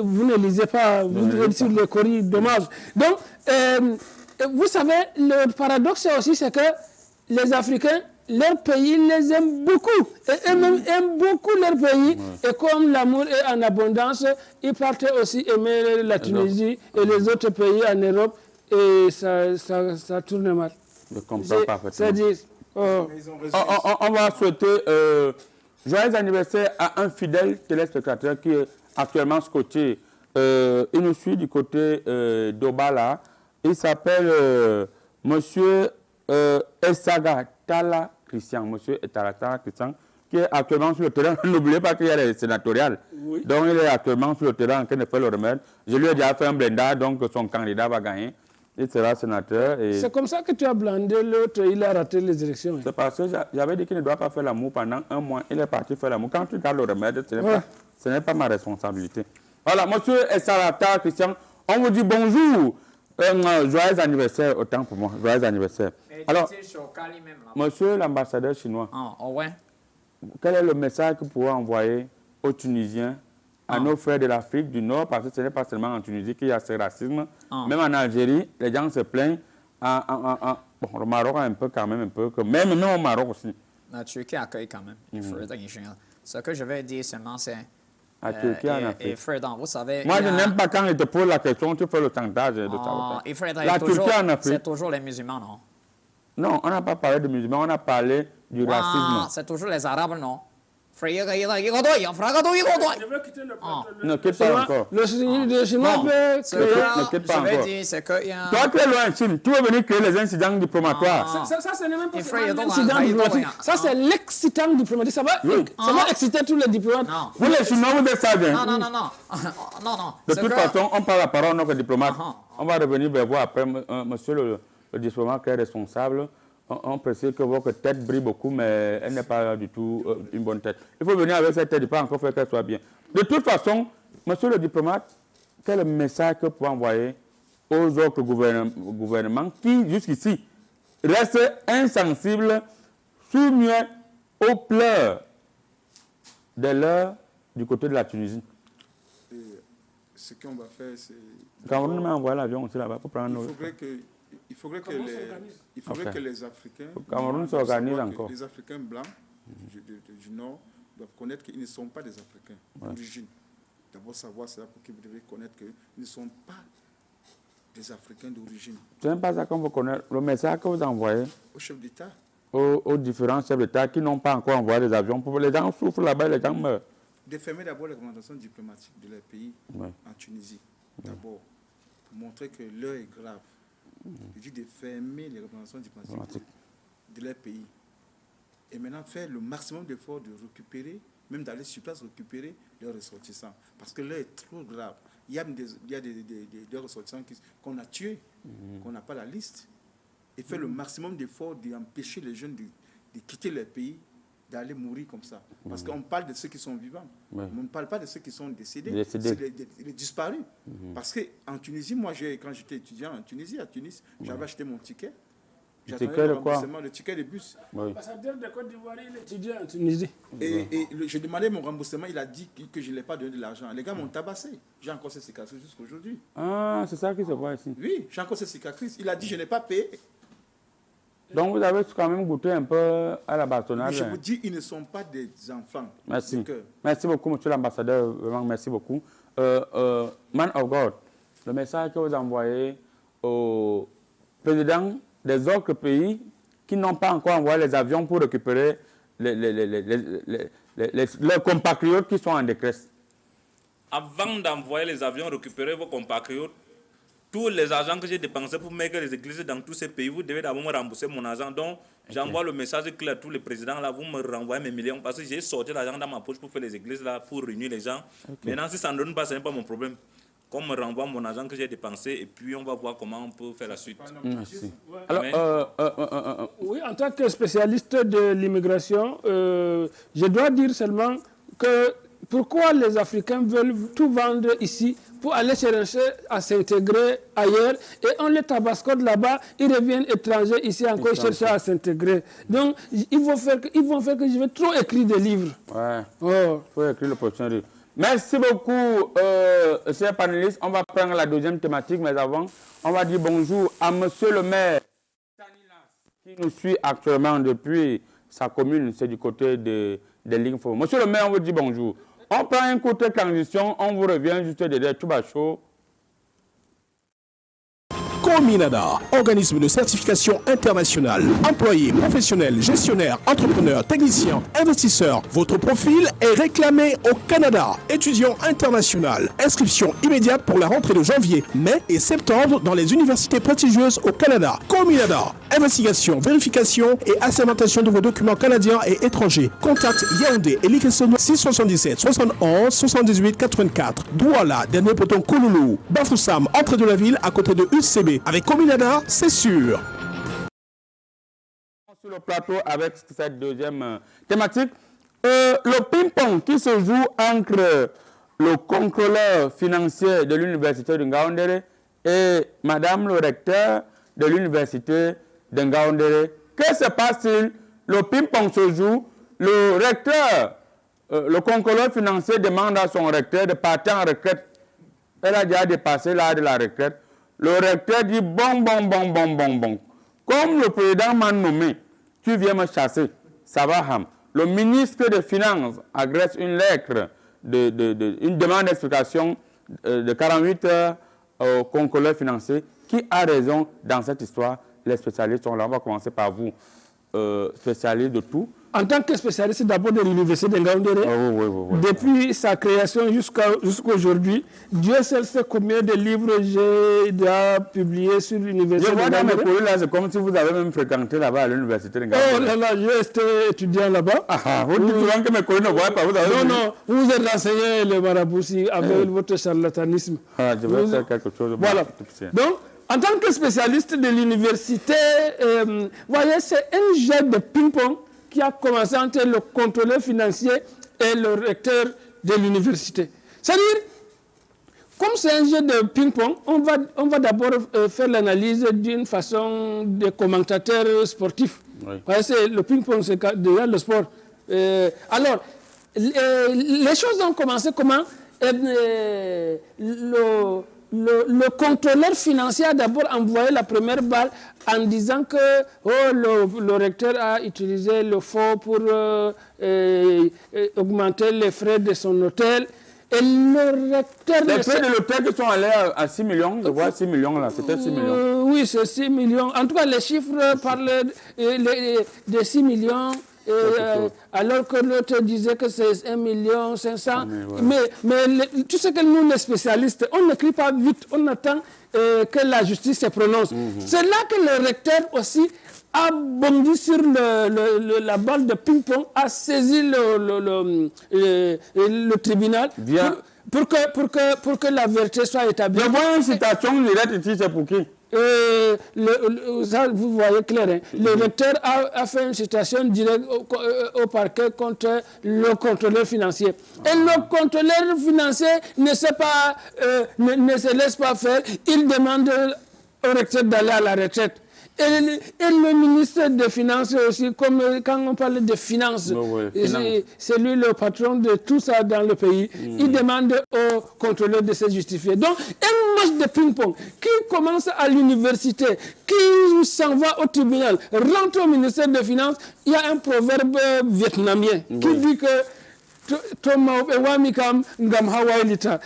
E: vous ne lisez pas, vous lisez sur les coris, dommage. Donc, vous savez, le paradoxe aussi, c'est que les Africains, leur pays les aime beaucoup. Et eux-mêmes aiment beaucoup leur pays. Ouais. Et comme l'amour est en abondance, ils partent aussi aimer la Tunisie et les autres pays en Europe. Et ça tourne mal.
A: Je comprends parfaitement.
E: C'est-à-dire...
A: on va souhaiter joyeux anniversaire à un fidèle téléspectateur qui est actuellement scotché. Il nous suit du côté d'Obala. Il s'appelle Monsieur Essaga Tala Christian. Monsieur Tala Christian, qui est actuellement sur le terrain. N'oubliez pas qu'il y a les sénatoriales. Oui. Donc il est actuellement sur le terrain en train de faire le remède. Je lui ai déjà fait un blendage, donc son candidat va gagner. Il sera sénateur. Et... C'est
E: comme ça que tu as blindé l'autre, il a raté les élections. Hein.
A: C'est parce que j'avais dit qu'il ne doit pas faire l'amour pendant un mois. Il est parti faire l'amour. Quand tu gardes le remède, ce n'est pas ma responsabilité. Voilà, monsieur Essalata Christian, on vous dit bonjour. Joyeux anniversaire, autant pour moi. Joyeux anniversaire. Alors, monsieur l'ambassadeur chinois, quel est le message que vous pouvez envoyer aux Tunisiens, à nos frères de l'Afrique du Nord, parce que ce n'est pas seulement en Tunisie qu'il y a ce racisme. Même en Algérie, les gens se plaignent. Bon, le Maroc a un peu quand même, même au Maroc aussi.
D: La Turquie accueille quand même. Ce que je vais dire seulement, c'est...
A: À Turquie, en Afrique.
D: Et Fredan, vous savez...
A: Moi, je n'aime pas quand il te pose la question, tu fais le chantage de sabotage.
D: Et Fredan,
A: La Turquie en Afrique.
D: c'est toujours les musulmans, non?
A: Non, on n'a pas parlé de musulmans, on a parlé du racisme.
D: C'est toujours les Arabes, non?
E: Je veux quitter le plateau.
A: Ne quitte pas encore.
E: Le Chinois veut
D: Ce que
A: Ne quitte pas
D: je vais
A: encore.
D: dire, c'est qu'il y a...
A: Toi, tu es loin, Chine. Tu veux venir créer les incidents diplomatoires.
E: Ça, ce n'est même pas
D: Frère,
E: l'incident diplomatique. Ça, c'est l'excitant diplomatique. Ça va exciter tous les diplomates.
D: Non.
A: Vous, les Chinois, vous êtes sages.
D: Non,
A: hein.
D: non, non, non. Non, non.
A: De
D: C'est
A: toute
D: que-
A: façon, on parle la parole à notre diplomate. On va revenir vers vous après, monsieur le diplomate qui est responsable. On précise que votre tête brille beaucoup, mais elle n'est pas du tout une bonne tête. Il faut venir avec cette tête, il ne faut pas encore faire qu'elle soit bien. De toute façon, monsieur le diplomate, quel est le message que vous pouvez envoyer aux autres gouvernements qui, jusqu'ici, restent insensibles, soumis aux pleurs de l'heure du côté de la Tunisie?
C: Et ce qu'on va faire, c'est...
A: Cameroun m'a envoyé l'avion aussi là-bas pour prendre nos...
C: Il faudrait que les Africains...
A: Cameroun s'organise
C: doivent savoir que
A: encore.
C: Les Africains blancs du Nord doivent connaître qu'ils ne sont pas des Africains d'origine. D'abord savoir cela pour que vous devez connaître qu'ils ne sont pas des Africains d'origine.
A: Ce n'est pas ça qu'on veut connaître. Le message que vous envoyez
C: Au chef d'État,
A: aux différents chefs d'État qui n'ont pas encore envoyé des avions, pour les gens souffrent là-bas, les gens meurent.
C: de fermer d'abord les recommandations diplomatiques de leur pays
A: Ouais.
C: en Tunisie. D'abord, pour montrer que l'heure est grave. Je dis de fermer les recommandations diplomatiques de leur pays. Et maintenant, faire le maximum d'efforts de récupérer, même d'aller sur place récupérer leurs ressortissants. Parce que l'heure est trop grave. Il y a des ressortissants qu'on a tués, qu'on n'a pas la liste. Et faire le maximum d'efforts d'empêcher les jeunes de quitter leur pays, d'aller mourir comme ça. Parce qu'on parle de ceux qui sont vivants.
A: Ouais.
C: On ne parle pas de ceux qui sont décédés.
A: Décédés.
C: C'est les disparus. Parce qu'en Tunisie, moi, quand j'étais étudiant en Tunisie, à Tunis, j'avais acheté mon ticket. J'attendais
A: ticket
C: le
A: de quoi?
C: remboursement, le ticket de bus.
A: Oui.
E: L'ambassadeur de Côte d'Ivoire, il étudie en Tunisie.
C: J'ai demandé mon remboursement, il a dit que je ne l'ai pas donné de l'argent. Les gars m'ont tabassé. J'ai encore ces cicatrices jusqu'à aujourd'hui.
A: Ah, c'est ça qui se voit ici.
C: Oui, j'ai encore ces cicatrices. Il a dit je n'ai pas payé.
A: Donc vous avez quand même goûté un peu à la
C: Mais
A: bastonnade.
C: je vous dis, ils ne sont pas des enfants.
A: Merci.
C: de cœur.
A: Merci beaucoup, monsieur l'ambassadeur. Vraiment, merci beaucoup. Man of God, le message que vous envoyez aux présidents des autres pays qui n'ont pas encore envoyé les avions pour récupérer leurs compatriotes qui sont en détresse.
B: Avant d'envoyer les avions récupérer vos compatriotes, tous les argents que j'ai dépensés pour mettre les églises dans tous ces pays, vous devez d'abord me rembourser mon argent. Donc, j'envoie le message clair à tous les présidents là, vous me renvoyez mes millions parce que j'ai sorti l'argent dans ma poche pour faire les églises là, pour réunir les gens. Maintenant, si ça ne donne pas, ce n'est pas mon problème. Qu'on me renvoie mon argent que j'ai dépensé et puis on va voir comment on peut faire la suite.
A: Merci. Alors,
E: Oui, en tant que spécialiste de l'immigration, je dois dire seulement que pourquoi les Africains veulent tout vendre ici pour aller chercher à s'intégrer ailleurs et on les tabascote là-bas, ils reviennent étrangers ici encore chercher à s'intégrer. Donc, ils vont faire que je vais trop écrire des livres.
A: ouais.
E: Oh.
A: Il faut écrire le prochain livre. Merci beaucoup, chers panélistes. On va prendre la deuxième thématique, mais avant, on va dire bonjour à monsieur le maire qui nous suit actuellement depuis sa commune, c'est du côté des lignes Faux. Monsieur le maire, on vous dit bonjour. On prend une courte transition, on vous revient juste derrière Touba Show.
G: Cominada, organisme de certification internationale. Employés, professionnels, gestionnaires, entrepreneurs, techniciens, investisseurs. Votre profil est réclamé au Canada. Étudiant international. Inscription immédiate pour la rentrée de janvier, mai et septembre dans les universités prestigieuses au Canada. Cominada. Investigation, vérification et assermentation de vos documents canadiens et étrangers. Contact Yaoundé et Likesson 677 71 78 84. Douala, dernier poton Kouloulou. Bafoussam, entrée de la ville à côté de UCB. Avec Cominada, c'est sûr.
A: Sur le plateau avec cette deuxième thématique, le ping-pong qui se joue entre le contrôleur financier de l'université de Ngaoundéré et madame le recteur de l'université de Ngaoundéré. Que se passe-t-il? Le ping-pong se joue, le recteur, le contrôleur financier demande à son recteur de partir en retraite. Elle a déjà dépassé l'âge de la retraite. Le recteur dit bon. Comme le président m'a nommé, tu viens me chasser, ça va ham. le ministre des Finances adresse une lettre, une demande d'explication de 48 heures au contrôleur financier. Qui a raison dans cette histoire? Les spécialistes sont là. On va commencer par vous, spécialiste de tout.
E: En tant que spécialiste d'abord de l'université de Ngaoundéré, depuis sa création jusqu'à aujourd'hui, Dieu seul sait combien de livres j'ai déjà publiés sur l'université de Ngaoundéré. Je vois dans mes cours là, c'est comme si vous avez même fréquenté là-bas à l'université de Ngaoundéré. Oh là là, j'ai été étudiant là-bas.
A: Vous dites souvent que mes collègues ne voient pas. Vous avez
E: non, vous êtes renseigné le maraboussi avec votre charlatanisme.
A: Je vais faire quelque chose.
E: Voilà. Donc, en tant que spécialiste de l'université, voyez, c'est un jeu de ping-pong qui a commencé entre le contrôleur financier et le recteur de l'université. C'est-à-dire, comme c'est un jeu de ping-pong, on va d'abord faire l'analyse d'une façon de commentateur sportif. Oui. C'est le ping-pong, c'est déjà le sport. Alors, les choses ont commencé comment? Le contrôleur financier a d'abord envoyé la première balle en disant que le recteur a utilisé le fonds pour augmenter les frais de son hôtel. Et le recteur...
A: Les frais de l'hôtel qui sont allés à 6 millions, je vois 6 millions là, c'était 6 millions.
E: Oui, c'est 6 millions. En tout cas, les chiffres parlent de 6 millions. Alors que l'autre disait que c'est 1,5 million. Mais tu sais que nous, les spécialistes, on n'écrit pas vite, on attend que la justice se prononce. C'est là que le recteur aussi a bondi sur la balle de ping-pong, a saisi le tribunal pour que la vérité soit établie.
A: Je vois une citation directe ici, c'est pour qui?
E: Ça, vous voyez clair. Hein? Le recteur a fait une citation directe au parquet contre le contrôleur financier. Et le contrôleur financier ne se laisse pas faire. Il demande au recteur d'aller à la retraite. Et le ministre des Finances aussi, comme quand on parle de finances, c'est lui le patron de tout ça dans le pays. Il demande au contrôleur de se justifier. Donc, un match de ping-pong qui commence à l'université, qui s'en va au tribunal, rentre au ministère des Finances, il y a un proverbe vietnamien qui dit que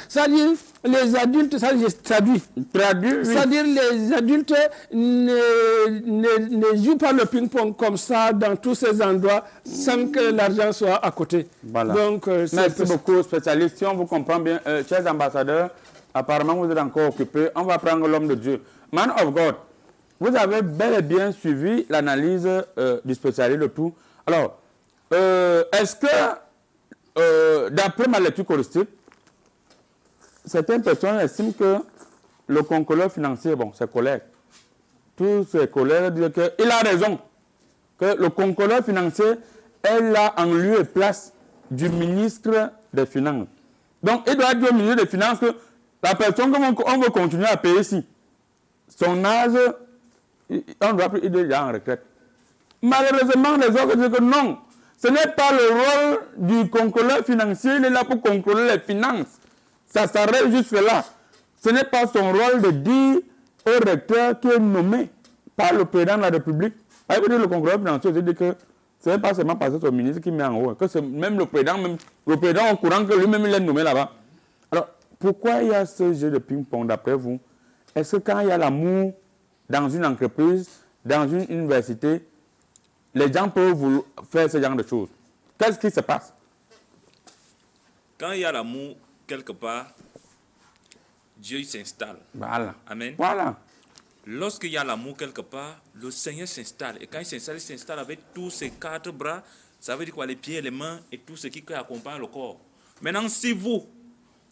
E: c'est-à-dire les adultes, ça je traduis. C'est-à-dire les adultes ne jouent pas le ping-pong comme ça dans tous ces endroits sans que l'argent soit à côté.
A: Voilà.
E: Donc,
A: merci beaucoup, spécialiste. Si on vous comprend bien, chers ambassadeurs, apparemment vous êtes encore occupés. On va prendre l'homme de Dieu. Man of God, vous avez bel et bien suivi l'analyse du spécialiste de tout. Alors, est-ce que d'après ma lecture holistique, certaines personnes estiment que le contrôleur financier, bon, ses collègues, tous ses collègues disent qu'il a raison, que le contrôleur financier est là en lieu et place du ministre des Finances. Donc, il doit dire au ministre des Finances que la personne qu'on veut continuer à payer ici, son âge, il est déjà en retraite. Malheureusement, les autres disent que non. Ce n'est pas le rôle du contrôleur financier, il est là pour contrôler les finances. Ça s'arrête juste là. Ce n'est pas son rôle de dire au recteur qui est nommé par le président de la République. Avec le contrôleur financier, je dis que ce n'est pas seulement parce que c'est le ministre qui met en haut, que c'est même le président au courant que lui-même il est nommé là-bas. Alors, pourquoi il y a ce jeu de ping-pong d'après vous? Est-ce que quand il y a l'amour dans une entreprise, dans une université, les gens peuvent faire ce genre de choses? Qu'est-ce qui se passe?
B: Quand il y a l'amour, quelque part, Dieu s'installe.
A: Voilà.
B: Amen.
A: Voilà.
B: Lorsqu'il y a l'amour quelque part, le Seigneur s'installe. Et quand il s'installe avec tous ses 4 bras, ça veut dire quoi? Les pieds et les mains et tout ce qui accompagne le corps. Maintenant, si vous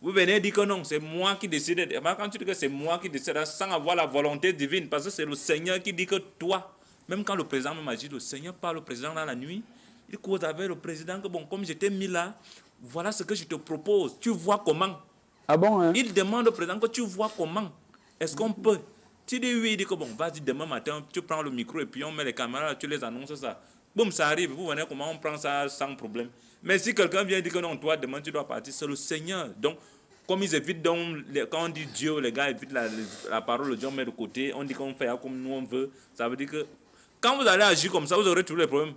B: venez dire que non, c'est moi qui décide, quand tu dis que c'est moi qui décide, sans avoir la volonté divine, parce que c'est le Seigneur qui dit que toi, même quand le président m'a dit, le Seigneur parle au président dans la nuit, il cause avec le président que bon, comme je t'ai mis là, voilà ce que je te propose. Tu vois comment?
A: Ah bon, hein?
B: Il demande au président que tu vois comment? Est-ce qu'on peut? Tu dis oui, il dit que bon, vas-y, demain matin, tu prends le micro et puis on met les caméras, tu les annonces ça. Boum, ça arrive. Vous voyez comment on prend ça sans problème. Mais si quelqu'un vient dire que non, toi, demain, tu dois partir, c'est le Seigneur. Donc, comme ils évitent, donc, quand on dit Dieu, les gars évitent la parole de Dieu, on met de côté, on dit qu'on fait comme nous on veut. Ça veut dire que quand vous allez agir comme ça, vous aurez tous les problèmes.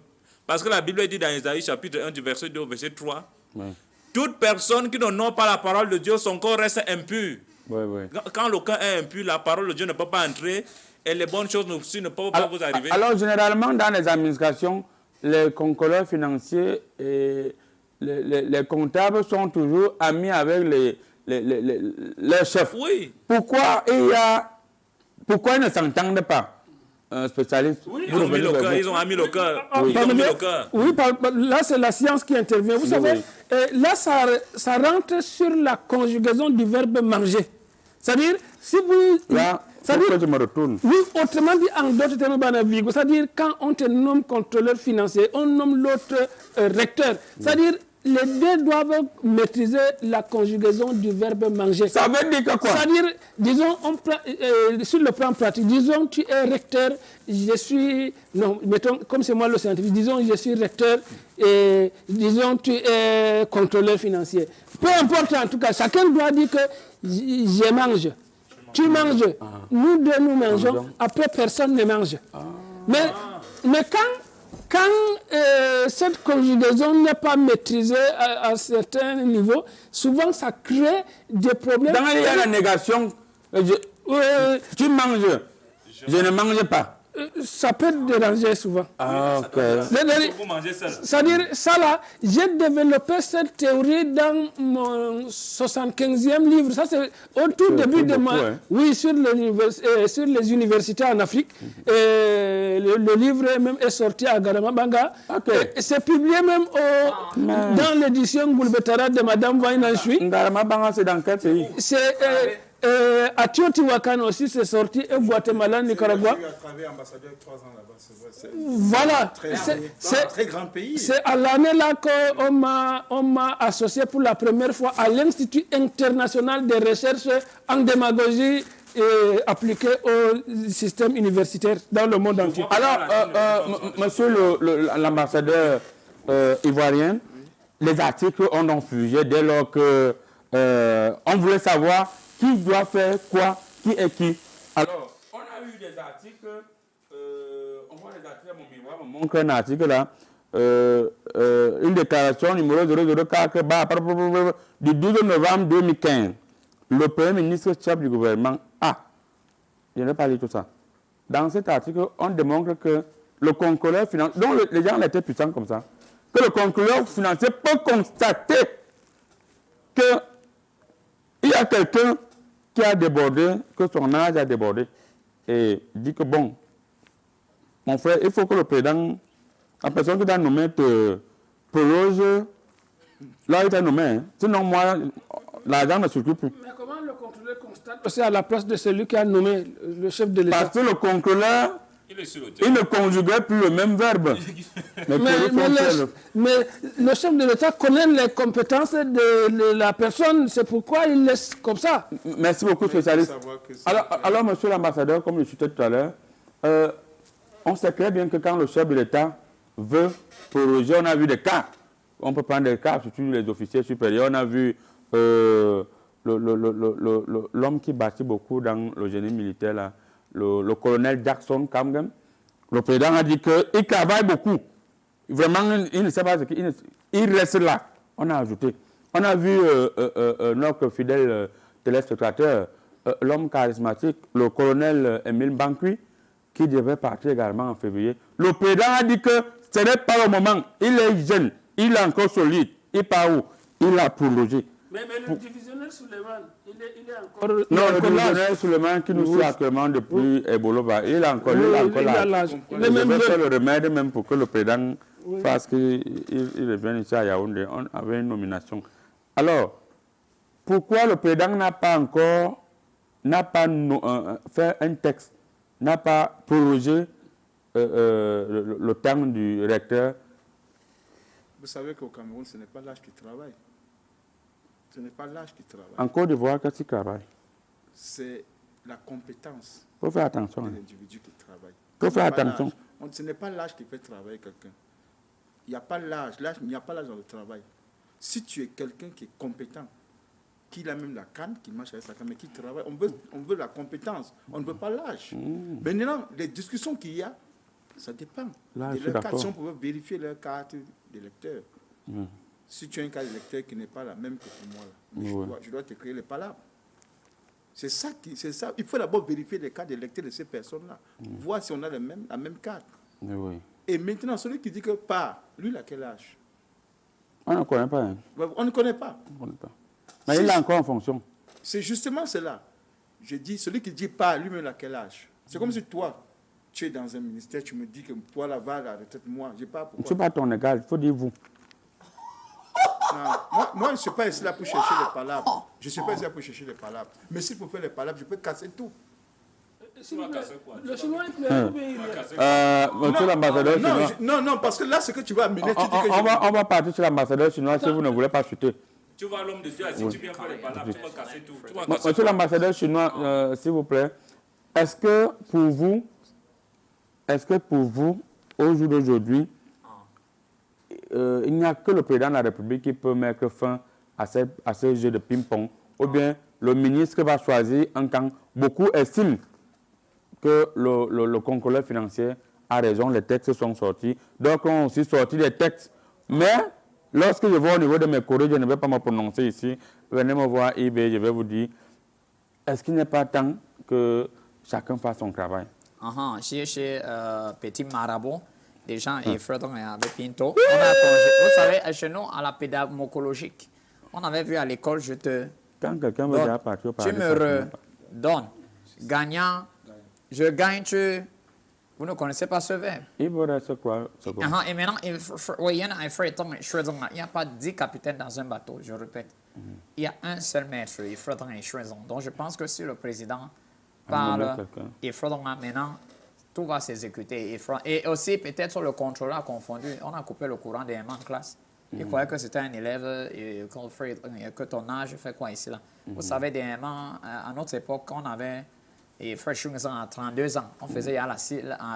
B: Parce que la Bible dit dans Isaïe chapitre 1 du verset 2 au verset 3,
A: Oui.
B: toute personne qui n'honore pas la parole de Dieu, son corps reste impur.
A: Oui, oui.
B: Quand le corps est impur, la parole de Dieu ne peut pas entrer et les bonnes choses aussi ne peuvent pas vous arriver.
A: Alors, généralement, dans les administrations, les contrôleurs financiers et les comptables sont toujours amis avec les chefs.
B: Oui.
A: Pourquoi ils ne s'entendent pas? Un spécialiste.
B: Ils ont mis le cœur, ils ont mis le cœur.
E: Oui.
B: Ils ont mis le cœur.
E: Oui, là, c'est la science qui intervient. Vous savez, là, ça rentre sur la conjugaison du verbe manger. C'est-à-dire, si vous...
A: Là, pourquoi je me retourne?
E: Oui, autrement dit, en d'autres termes, Banavigo, c'est-à-dire, quand on te nomme contrôleur financier, on nomme l'autre recteur. C'est-à-dire, les deux doivent maîtriser la conjugaison du verbe manger.
A: Ça veut dire que quoi?
E: C'est-à-dire, disons, sur le plan pratique, disons, tu es recteur, je suis... Non, mettons, comme c'est moi le scientifique, disons, je suis recteur et disons, tu es contrôleur financier. Peu importe, en tout cas, chacun doit dire que je mange. Tu manges. Nous deux, nous mangeons. Après, personne ne mange. Mais quand cette conjugaison n'est pas maîtrisée à certains niveaux, souvent ça crée des problèmes.
A: Dans il y a la négation. Tu manges. Je ne mange pas.
E: Ça peut déranger souvent.
A: Ah, ok.
B: Vous mangez seul.
E: C'est-à-dire, ça là, j'ai développé cette théorie dans mon 75e livre. Ça, c'est au tout début de ma...
A: hein.
E: Oui, sur les universités en Afrique. Le livre même est sorti à Garamabanga.
A: Ok.
E: C'est publié même dans l'édition Goulbetara de Madame Wainanshui.
A: Ngaramabanga, c'est dans quel pays?
E: C'est... à Teotihuacan aussi, c'est sorti, et Guatemala, Nicaragua.
C: Tu as travaillé ambassadeur 3 ans là-bas, c'est vrai.
E: Voilà.
C: C'est un très grand pays.
E: C'est à l'année là qu'on m'a associé pour la première fois à l'Institut international de recherche en démagogie appliquée au système universitaire dans le monde entier.
A: Alors, monsieur l'ambassadeur ivoirien, les articles ont donc fusé dès lors que on voulait savoir qui doit faire quoi, qui est qui. Alors, on a eu des articles, on voit les articles, mon miroir me montre un article là, une déclaration numéro 004 du 12 novembre 2015. Le Premier ministre chef du gouvernement je n'ai pas lu tout ça. Dans cet article, on démontre que le contrôleur financier, dont les gens étaient puissants comme ça, que le contrôleur financier peut constater qu'il y a quelqu'un qui a débordé, que son âge a débordé, et dit que bon, mon frère, il faut que le président, la personne qui t'a nommé te proroge, là il t'a nommé, hein. Sinon moi, l'argent ne circule plus.
E: Mais comment le contrôleur constate? C'est à la place de celui qui a nommé le chef de l'État.
A: Parce que le contrôleur, il ne conjuguait plus le même verbe.
E: Mais le chef de l'État connaît les compétences de la personne, c'est pourquoi il laisse comme ça.
A: Merci beaucoup, spécialiste. Alors, monsieur l'ambassadeur, comme je citais tout à l'heure, on sait très bien que quand le chef de l'État veut proroger, on a vu des cas. On peut prendre des cas, surtout les officiers supérieurs. On a vu l'homme qui bâtit beaucoup dans le génie militaire, là, le colonel Jackson Kamgem. Le président a dit qu'il travaille beaucoup. Vraiment, il ne sait pas ce qu'il... Il reste là. On a ajouté. On a vu notre fidèle téléspectateur, l'homme charismatique, le colonel Émile Bankui, qui devait partir également en février. Le président a dit que ce n'est pas le moment. Il est jeune, il est encore solide. Il part où? Il a prolongé.
E: Mais le divisionnaire Suleiman, il est encore...
A: Non, le divisionnaire Suleiman qui nous suit actuellement depuis Ebolova, il a encore l'âge. Je vais faire le remède même pour que le président fasse qu'il revienne ici à Yaoundé. On avait une nomination. Alors, pourquoi le président n'a pas encore fait un texte, n'a pas prorogé le terme du recteur?
C: Vous savez qu'au Cameroun, ce n'est pas l'âge qui travaille. Ce n'est pas l'âge qui travaille.
A: En Côte d'Ivoire, qu'est-ce qui travaille?
C: C'est la compétence
A: Il faut faire attention.
C: de l'individu qui travaille.
A: Il faut faire attention.
C: Ce n'est pas l'âge qui fait travailler quelqu'un. Il n'y a pas l'âge. Il n'y a pas l'âge dans le travail. Si tu es quelqu'un qui est compétent, qui a même la canne, qui marche avec sa canne, mais qui travaille, on veut la compétence. On ne veut pas l'âge. Maintenant, les discussions qu'il y a, Ça dépend
A: Là,
C: de
A: je suis
C: leur carte.
A: d'accord.
C: Si on pouvait vérifier leur carte d'électeur. Si tu as une carte d'électeur qui n'est pas la même que pour moi, là, je dois te créer les palabres. C'est ça. Il faut d'abord vérifier les cartes d'électeurs de ces personnes-là. Voir si on a la même carte.
A: Oui.
C: Et maintenant, celui qui dit que pas, lui, il a quel âge?
A: On ne connaît pas. Hein.
C: On ne connaît pas.
A: On connaît pas. Mais il est encore en fonction.
C: C'est justement cela. Je dis, celui qui dit pas, lui-même, il a quel âge? C'est comme si toi, tu es dans un ministère, tu me dis que toi, là, va à la retraite, moi, je ne sais pas
A: Je ne
C: pourquoi.
A: suis pas ton égal, il faut dire vous.
C: Non, moi, je ne suis pas ici là pour chercher les palabres. Je ne suis pas ici là pour chercher les palabres. Mais s'il faut faire les palabres, je peux casser tout.
E: Le chinois est clair.
A: Monsieur l'ambassadeur chinois.
C: Non, parce que là, ce que tu vas amener, tu dis que
A: On va partir sur l'ambassadeur chinois si vous ne voulez pas chuter.
B: Tu vois l'homme de Dieu, si tu viens faire les palabres, tu vas casser tout. Tu vas casser
A: Monsieur
B: quoi?
A: l'ambassadeur chinois, s'il vous plaît, est-ce que pour vous, au jour d'aujourd'hui, il n'y a que le président de la République qui peut mettre fin à ce jeu de ping-pong, ou bien le ministre va choisir un camp? Beaucoup estiment que le contrôleur financier a raison, les textes sont sortis, donc on a aussi sorti des textes. Mais lorsque je vois au niveau de mes collègues, je ne vais pas me prononcer ici, venez me voir eBay, je vais vous dire, est-ce qu'il n'est pas temps que chacun fasse son travail?
D: Chez Petit Marabout, des gens effrayants avec Pinto. On a vous savez, chez nous, à la pédagogique, on avait vu à l'école,
A: Quand quelqu'un veut déjà partir au
D: tu me redonnes. Gagnant, je gagne, vous ne connaissez pas ce verbe.
A: Il vous reste quoi?
D: Et maintenant, il n'y a pas 10 capitaines dans un bateau, je répète. Il y a un seul maître, il faudra choisir. Donc je pense que si le président parle, il faudra maintenant, tout va s'exécuter. Et aussi, peut-être sur le contrôleur confondu, on a coupé le courant des mains en classe. Il croyait que c'était un élève et que ton âge fait quoi ici là. Vous savez, à notre époque, on avait Fresh à 32 ans. On faisait à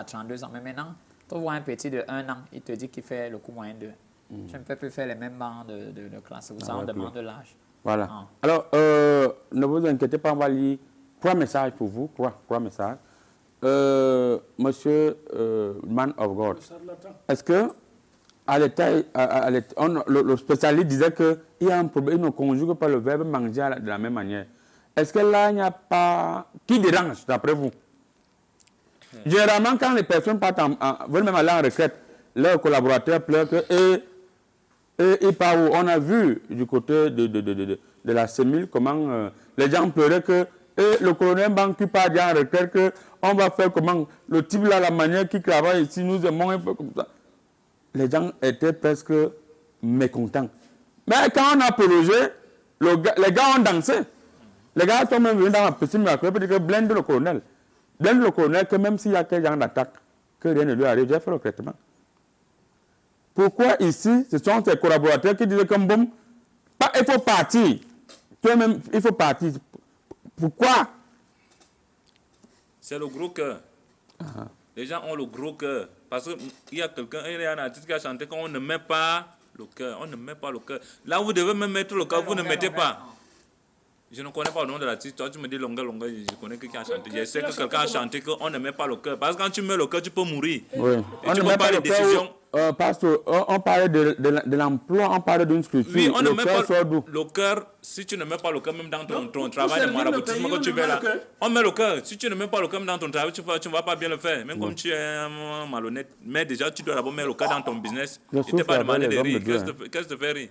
D: 32 ans. Mais maintenant, tu vois un petit de 1 an, il te dit qu'il fait le coût moyen de. Tu ne peux plus faire les mêmes bancs de classe. Vous savez, on demande de l'âge.
A: Voilà. Alors, ne vous inquiétez pas, on va lire 3 messages pour vous. 3 messages. Monsieur Man of God, est-ce que le spécialiste disait qu'il y a un problème, il ne conjugue pas le verbe manger de la même manière. Est-ce que là, il n'y a pas... Qui dérange, d'après vous? Généralement, quand les personnes veulent même aller en retraite, leurs collaborateurs pleurent et ils partent où? On a vu du côté de la CEMIL comment les gens pleuraient que le colonel Banqui part en retraite, qu'on va faire comment? Le type là, la manière qu'il travaille ici, nous aimons un peu comme ça. Les gens étaient presque mécontents. Mais quand on a prolongé, les gars ont dansé. Les gars sont même venus dans la piscine pour dire que blinde le colonel. Blinde le colonel que même s'il y a quel genre d'attaque, que rien ne lui arrive, j'ai fait le traitement. Pourquoi ici, ce sont ces collaborateurs qui disent comme bon, il faut partir. Toi-même, il faut partir. Pourquoi?
B: C'est le gros cœur. Les gens ont le gros cœur. Parce qu'il y a il y a un artiste qui a chanté qu'on ne met pas le cœur. On ne met pas le cœur. Là où vous devez même mettre le cœur, vous ne mettez pas. Je ne connais pas le nom de l'artiste. Toi, tu me dis longueur, je connais quelqu'un qui a chanté. Je sais que quelqu'un a chanté qu'on ne met pas le cœur. Parce que quand tu mets le cœur, tu peux mourir.
A: Oui.
B: Et tu ne mets pas les décisions.
A: Parce qu'on parlait de l'emploi, on parlait d'une structure.
B: Oui, on ne met pas
A: d'où?
B: le cœur. Si tu ne mets pas le cœur, même dans ton travail de maraboutisme que tu fais là, on met le cœur. Si tu ne mets pas le cœur dans ton travail, tu ne vas pas bien le faire. Même comme tu es malhonnête. Mais déjà, tu dois d'abord mettre le cœur dans ton business. Je ne t'ai pas demandé de rire. Qu'est-ce que tu fais rire?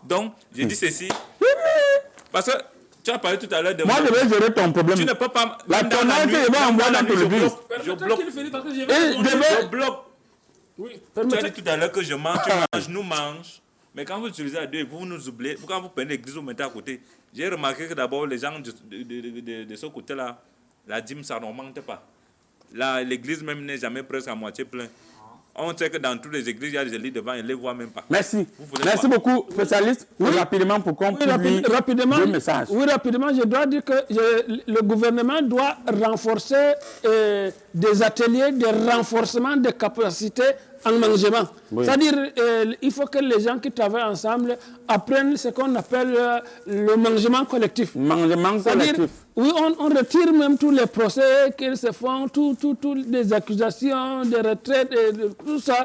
B: Donc, j'ai dit ceci. Parce que tu as parlé tout à l'heure de...
A: Moi, je vais gérer ton problème.
B: Tu ne peux pas...
A: La tonalité, je vais envoyer dans ton bus.
B: Je bloque. Je bloque.
E: Oui,
B: tu as dit tout à l'heure que je mange, tu manges, nous mangeons. Mais quand vous utilisez à deux, vous nous oubliez. Quand vous prenez l'église, vous mettez à côté. J'ai remarqué que d'abord, les gens de ce côté-là, la dîme, ça n'augmente pas. L'église même n'est jamais presque à moitié pleine. On sait que dans toutes les églises, il y a des élites devant, ils ne les voient même pas.
A: Merci. Merci beaucoup, spécialiste. Oui. Rapidement, pour qu'on publie le message.
E: Oui, rapidement, je dois dire que le gouvernement doit renforcer des ateliers de renforcement des capacités engagement.
A: Oui.
E: C'est-à-dire, il faut que les gens qui travaillent ensemble apprennent ce qu'on appelle le mangement collectif.
A: Mangement
E: C'est-à-dire,
A: collectif.
E: oui, on retire même tous les procès qu'ils se font, toutes les accusations de retraite, et tout ça.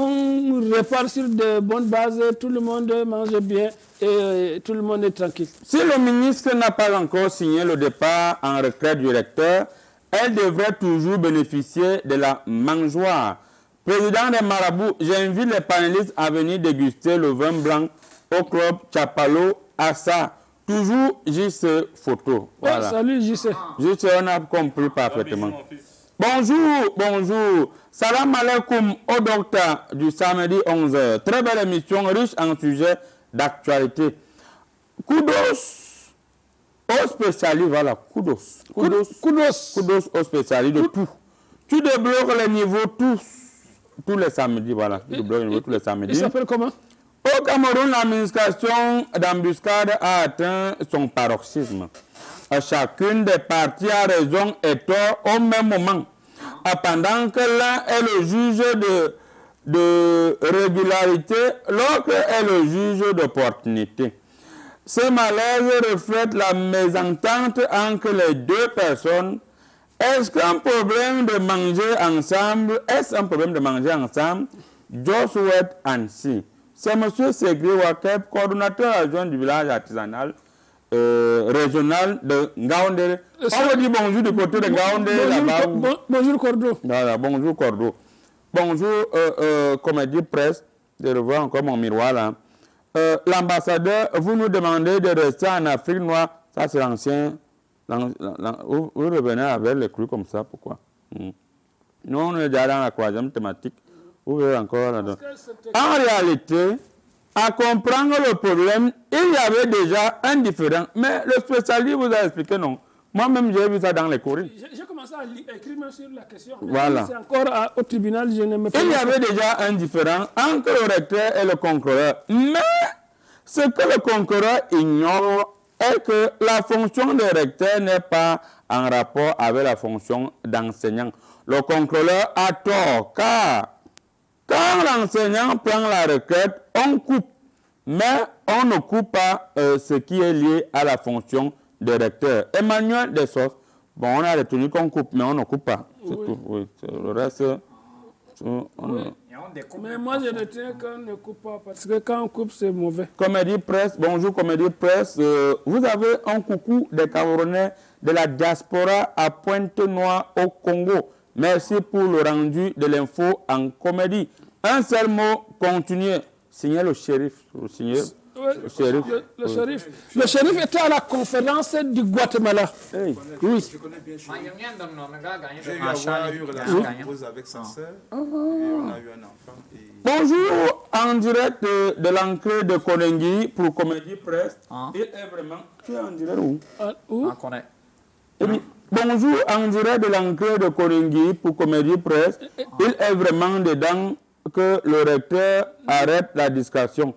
E: On repart sur de bonnes bases, tout le monde mange bien et tout le monde est tranquille.
A: Si le ministre n'a pas encore signé le départ en retraite du recteur, elle devrait toujours bénéficier de la mangeoire. Président des marabouts, j'invite les panélistes à venir déguster le vin blanc au club Chapalo Assa. Toujours JC Photo. Voilà.
E: Oh, salut JC.
A: JC, on a compris parfaitement. Bonjour, bonjour. Salam alaikum au docteur du samedi 11h. Très belle émission riche en sujets d'actualité. Kudos aux spécialistes, voilà, kudos. Kudos aux spécialistes de tout. Tu débloques les niveaux tous les samedis, voilà. Tu débloques les niveaux tous les samedis.
E: Il s'appelle comment?
A: Au Cameroun, l'administration d'embuscade a atteint son paroxysme. Chacune des parties a raison et tort au même moment. Pendant que l'un est le juge de régularité, l'autre est le juge d'opportunité. Ce malaise reflète la mésentente entre les deux personnes. Est-ce qu'un problème de manger ensemble? Est-ce un problème de manger ensemble? Just wait and see. C'est M. Segri Wakeb, coordonnateur adjoint du village artisanal régional de Ngaoundéré. On me dit bonjour du côté de Ngaoundéré là-bas.
E: Bonjour Cordo.
A: Voilà, bonjour Cordo. Bonjour Comédie Presse, de revoir encore mon miroir là. L'ambassadeur, vous nous demandez de rester en Afrique noire. Ça c'est l'ancien. Vous revenez avec les clous comme ça, pourquoi? Nous on est déjà dans la troisième thématique. Vous verrez encore là-dedans. En réalité, à comprendre le problème, il y avait déjà un différent. Mais le spécialiste vous a expliqué non. Moi-même, j'ai vu ça dans les courriers.
E: J'ai commencé à écrire même sur la question.
A: Voilà.
E: C'est encore au tribunal, je ne me fais
A: Il y avait déjà un différent entre le recteur et le contrôleur. Mais ce que le contrôleur ignore est que la fonction de recteur n'est pas en rapport avec la fonction d'enseignant. Le contrôleur a tort car quand l'enseignant prend la retraite, on coupe. Mais on ne coupe pas ce qui est lié à la fonction de recteur. Emmanuel Dessos, bon, on a retenu qu'on coupe, mais on ne coupe pas. C'est tout. Oui. Le reste,
E: Mais moi, je retiens qu'on ne coupe pas, parce que quand on coupe, c'est mauvais.
A: Comédie Presse, bonjour Comédie Presse. Vous avez un coucou des Camerounais de la diaspora à Pointe-Noire au Congo. Merci pour le rendu de l'info en comédie. Un seul mot, continuez. Signez le shérif. Le shérif.
E: Le shérif était à la conférence du Guatemala.
A: Hey.
E: Oui.
C: Je connais bien Chérif. J'ai eu
D: Ah,
C: une relation amoureuse avec sa sœur. Et on a eu un enfant. Et...
A: Bonjour, en direct de l'entrée de Konengi pour Comédie Presse. Il est vraiment... Tu es en direct où?
E: Où?
D: On connaît.
A: Eh bien, bonjour, en direct de l'entrée de Konengi pour Comédie Presse. Il est vraiment dedans que le recteur arrête la discussion.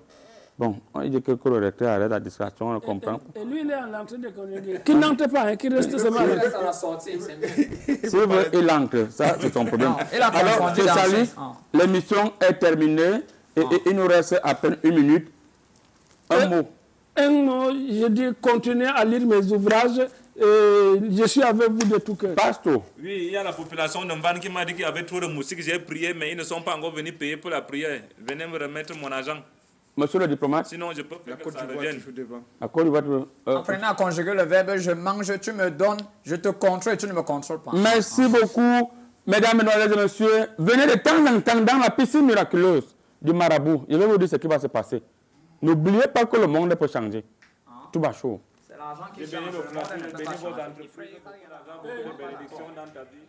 A: Bon, on dit que le recteur arrête la discussion, on le comprend.
E: Et lui, il est en l'entrée de Konengi. Qui n'entre pas, hein, qui reste seulement.
D: À la sortie, c'est mieux.
A: C'est vrai, il entre. Ça, c'est son problème.
D: Non, il a
A: Alors,
D: confondu
A: spécialiste, l'émission est terminée et il nous reste à peine une minute. Un mot.
E: Un mot, je dis continuez à lire mes ouvrages. Je suis avec vous de tout cœur.
A: Pasto.
B: Oui, il y a la population de Mban qui m'a dit qu'il y avait trop de moustiques. J'ai prié, mais ils ne sont pas encore venus payer pour la prière. Venez me remettre mon argent.
A: Monsieur le diplomate.
B: Sinon, je peux faire que ça
C: d'Ivoire,
B: revienne.
C: tu fais devant.
A: À Côte d'Ivoire,
D: Apprenez à conjuguer le verbe je mange, tu me donnes, je te contrôle et tu ne me contrôles pas.
A: Merci beaucoup, mesdames, mesdemoiselles et messieurs. Venez de temps en temps dans la piscine miraculeuse du marabout. Je vais vous dire ce qui va se passer. N'oubliez pas que le monde peut changer. Tout va chaud.
D: C'est l'argent qui
B: Bénis
D: change.
B: vos entreprises, bénis vos entreprises, l'argent, beaucoup de bénédictions dans ta vie.